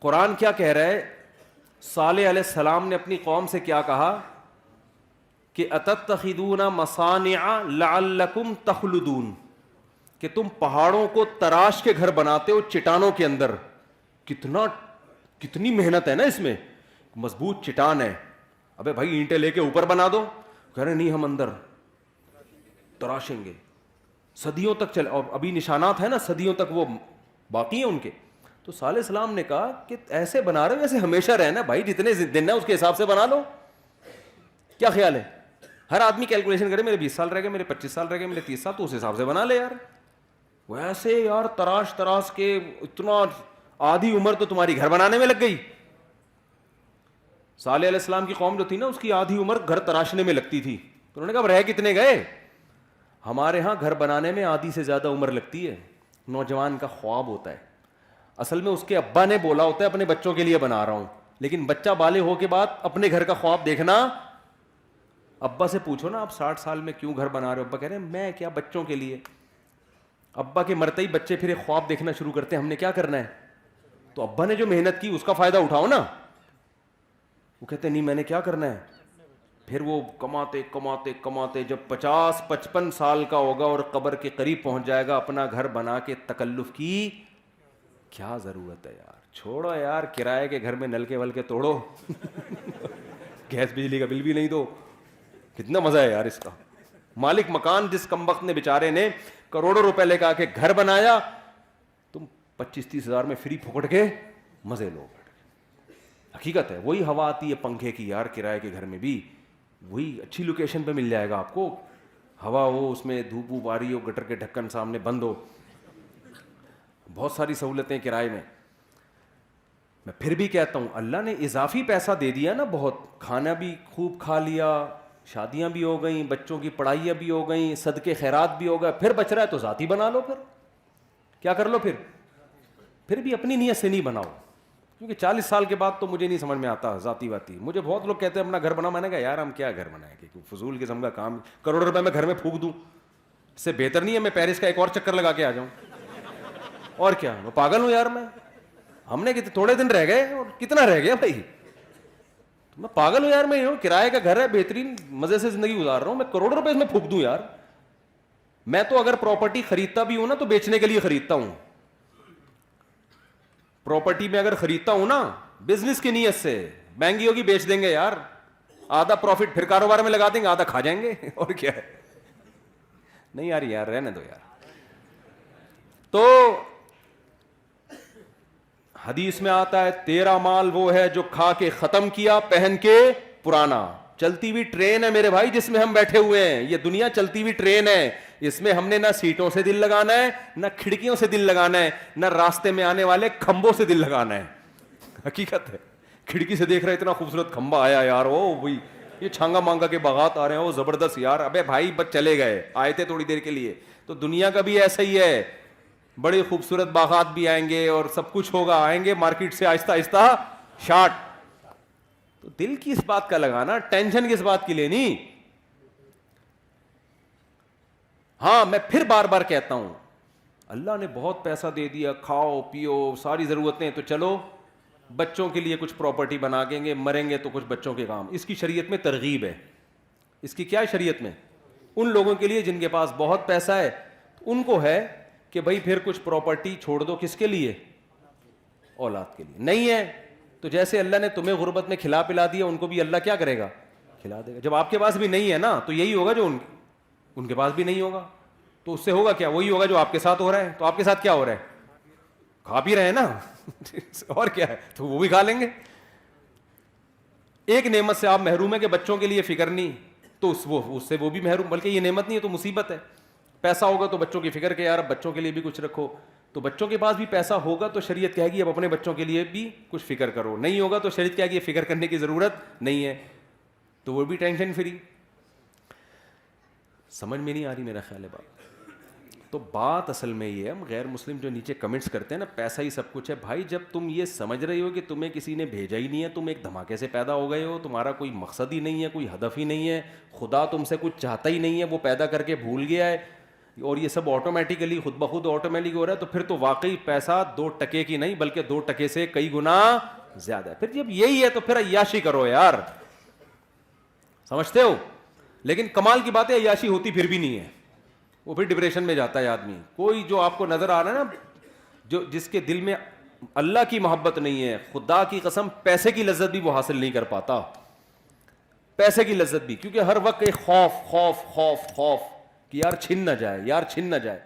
قرآن کیا کہہ رہا ہے, صالح علیہ السلام نے اپنی قوم سے کیا کہا کہ اتتخذون مصانع لعلکم تخلدون, کہ تم پہاڑوں کو تراش کے گھر بناتے ہو چٹانوں کے اندر. کتنی محنت ہے نا اس میں, مضبوط چٹان ہے, ابے بھائی اینٹیں لے کے اوپر بنا دو, کہہ رہے نہیں ہم اندر تراشیں گے, صدیوں تک چلے, اور ابھی نشانات ہیں نا صدیوں تک وہ باقی ہیں ان کے. تو صالح السلام نے کہا کہ ایسے بنا رہے ہو جیسے ہمیشہ رہنا بھائی, جتنے دن ہے اس کے حساب سے بنا لو. کیا خیال ہے, ہر آدمی کیلکولیشن کرے, میرے 20 سال رہ گئے, میرے 25 سال رہ گئے, میرے 30 سال, تو اس حساب سے بنا لے یار. ویسے یار تراش کے اتنا آدھی عمر تو تمہاری گھر بنانے میں لگ گئی. صالح علیہ السلام کی قوم جو تھی نا, اس کی آدھی عمر گھر تراشنے میں لگتی تھی. تو انہوں نے کہا رہ کتنے گئے, ہمارے ہاں گھر بنانے میں آدھی سے زیادہ عمر لگتی ہے. نوجوان کا خواب ہوتا ہے, اصل میں اس کے ابا نے بولا ہوتا ہے اپنے بچوں کے لیے بنا رہا ہوں, لیکن بچہ بالغ ہو کے بعد اپنے گھر کا خواب دیکھنا. ابا سے پوچھو نا آپ 60 سال میں کیوں گھر بنا رہے ہو, ابا کہہ رہے ہیں میں کیا, بچوں کے لیے. ابا کے مرتے ہی بچے پھر ایک خواب دیکھنا شروع کرتے ہیں, ہم نے کیا کرنا ہے. تو ابا نے جو محنت کی اس کا فائدہ اٹھاؤ نا. وہ کہتے ہیں نہیں میں نے کیا کرنا ہے. پھر وہ کماتے کماتے کماتے جب 50-55 سال کا ہوگا اور قبر کے قریب پہنچ جائے گا, اپنا گھر بنا کے تکلف کی کیا ضرورت ہے یار. چھوڑو یار, کرائے کے گھر میں نل کے ول کے توڑو, گیس بجلی کا بل بھی نہیں دو. کتنا مزہ ہے یار اس کا. مالک مکان جس کمبخت نے بیچارے نے کروڑوں روپے لے کے آ کے گھر بنایا, تم 25-30 ہزار میں فری پھکٹ کے مزے لو. حقیقت ہے وہی ہوا آتی ہے پنکھے کی یار, کرائے کے گھر میں بھی وہی اچھی لوکیشن پہ مل جائے گا آپ کو, ہوا ہو اس میں, دھوپ ووپ آ رہی ہو, گٹر کے ڈھکن سامنے بند ہو, بہت ساری سہولتیں کرائے میں. میں پھر بھی کہتا ہوں اللہ نے اضافی پیسہ دے دیا نا بہت, کھانا بھی خوب کھا لیا, شادیاں بھی ہو گئیں, بچوں کی پڑھائیاں بھی ہو گئیں, صدقے خیرات بھی ہو گئے, پھر بچ رہا ہے تو ذاتی بنا لو. پھر کیا کر لو, پھر بھی اپنی نیت سے نہیں بناؤ, کیونکہ 40 سال کے بعد تو مجھے نہیں سمجھ میں آتا ذاتی واتی. مجھے بہت لوگ کہتے ہیں اپنا گھر بنا, میں نے کہا یار ہم کیا گھر بنائیں گے, فضول قسم کا کام, کروڑ روپے میں گھر میں پھونک دوں, اس سے بہتر نہیں ہے میں پیرس کا ایک اور چکر لگا کے آ جاؤں. اور کیا, میں پاگل ہوں یار. ہم نے تھوڑے دن رہ گئے, اور کتنا رہ گیا بھائی, میں پاگل ہوں یار. میں کرائے کا گھر ہے, بہترین مزے سے زندگی گزار رہا ہوں, میں کروڑ روپے اس میں پھونک دوں یار. میں تو اگر پراپرٹی خریدتا بھی ہوں نا تو بیچنے کے لیے خریدتا ہوں. پراپرٹی میں اگر خریدتا ہوں نا بزنس کی نیت سے, مہنگی ہوگی بیچ دیں گے یار, آدھا پروفٹ پھر کاروبار میں لگا دیں گے, آدھا کھا جائیں گے. اور کیا ہے, نہیں یار رہنے دو یار. تو حدیث میں آتا ہے تیرا مال وہ ہے جو کھا کے ختم کیا, پہن کے پرانا. چلتی ہوئی ٹرین ہے میرے بھائی جس میں ہم بیٹھے ہوئے ہیں, یہ دنیا چلتی ہوئی ٹرین ہے. اس میں ہم نے نہ سیٹوں سے دل لگانا ہے, نہ کھڑکیوں سے دل لگانا ہے, نہ راستے میں آنے والے کھمبوں سے دل لگانا ہے. حقیقت ہے, کھڑکی سے دیکھ رہے اتنا خوبصورت کھمبا آیا یار, او بھائی یہ چھانگا مانگا کے باغات آ رہے ہیں, وہ زبردست یار. ابے بھائی بس چلے گئے, آئے تھے تھوڑی دیر کے لیے. تو دنیا کا بھی ایسا ہی ہے, بڑے خوبصورت باغات بھی آئیں گے اور سب کچھ ہوگا, آئیں گے مارکیٹ سے آہستہ آہستہ شارٹ. تو دل کی اس بات کا لگانا, ٹینشن کس بات کی لینی. ہاں میں پھر بار بار کہتا ہوں, اللہ نے بہت پیسہ دے دیا, کھاؤ پیو ساری ضرورتیں, تو چلو بچوں کے لیے کچھ پراپرٹی بنا دیں گے, مریں گے تو کچھ بچوں کے کام. اس کی شریعت میں ترغیب ہے. اس کی کیا ہے شریعت میں؟ ان لوگوں کے لیے جن کے پاس بہت پیسہ ہے ان کو ہے کہ بھائی پھر کچھ پراپرٹی چھوڑ دو, کس کے لیے؟ اولاد کے لیے. نہیں ہے تو جیسے اللہ نے تمہیں غربت میں کھلا پلا دیا, ان کو بھی اللہ کیا کرے گا؟ کھلا دے گا. جب آپ کے پاس بھی نہیں ہے نا تو یہی ہوگا جو ان کے پاس بھی نہیں ہوگا, تو اس سے ہوگا کیا؟ وہی ہوگا جو آپ کے ساتھ ہو رہا ہے. تو آپ کے ساتھ کیا ہو رہا ہے؟ کھا پی رہے ہیں نا اور کیا ہے, تو وہ بھی کھا لیں گے. ایک نعمت سے آپ محروم ہیں کہ بچوں کے لیے فکر نہیں, تو اس سے وہ بھی محروم. بلکہ یہ نعمت نہیں ہے تو مصیبت ہے. پیسہ ہوگا تو بچوں کی فکر کہ یار اب بچوں کے لیے بھی کچھ رکھو, تو بچوں کے پاس بھی پیسہ ہوگا تو شریعت کہے گی اب اپنے بچوں کے لیے بھی کچھ فکر کرو. نہیں ہوگا تو شریعت کہے گی فکر کرنے کی ضرورت نہیں ہے, تو وہ بھی ٹینشن فری. سمجھ میں نہیں آ رہی میرا خیال ہے بات. تو بات اصل میں یہ ہے, ہم غیر مسلم جو نیچے کمنٹس کرتے ہیں نا پیسہ ہی سب کچھ ہے. بھائی جب تم یہ سمجھ رہے ہو کہ تمہیں کسی نے بھیجا ہی نہیں ہے, تم ایک دھماکے سے پیدا ہو گئے ہو, تمہارا کوئی مقصد ہی نہیں ہے, کوئی ہدف ہی نہیں ہے, خدا تم سے کچھ چاہتا ہی نہیں ہے, وہ پیدا کر کے بھول گیا ہے, اور یہ سب آٹومیٹیکلی خود بخود آٹومیٹک ہو رہا ہے, تو پھر تو واقعی پیسہ 2 ٹکے کی نہیں بلکہ 2 ٹکے سے کئی گنا زیادہ ہے. پھر جب یہی ہے تو پھر عیاشی کرو یار, سمجھتے ہو. لیکن کمال کی بات ہے عیاشی ہوتی پھر بھی نہیں ہے, وہ پھر ڈپریشن میں جاتا ہے آدمی. کوئی جو آپ کو نظر آ رہا ہے نا, جو جس کے دل میں اللہ کی محبت نہیں ہے, خدا کی قسم پیسے کی لذت بھی وہ حاصل نہیں کر پاتا. پیسے کی لذت بھی, کیونکہ ہر وقت ایک خوف خوف خوف خوف کہ یار چھن نہ جائے, یار چھن نہ جائے.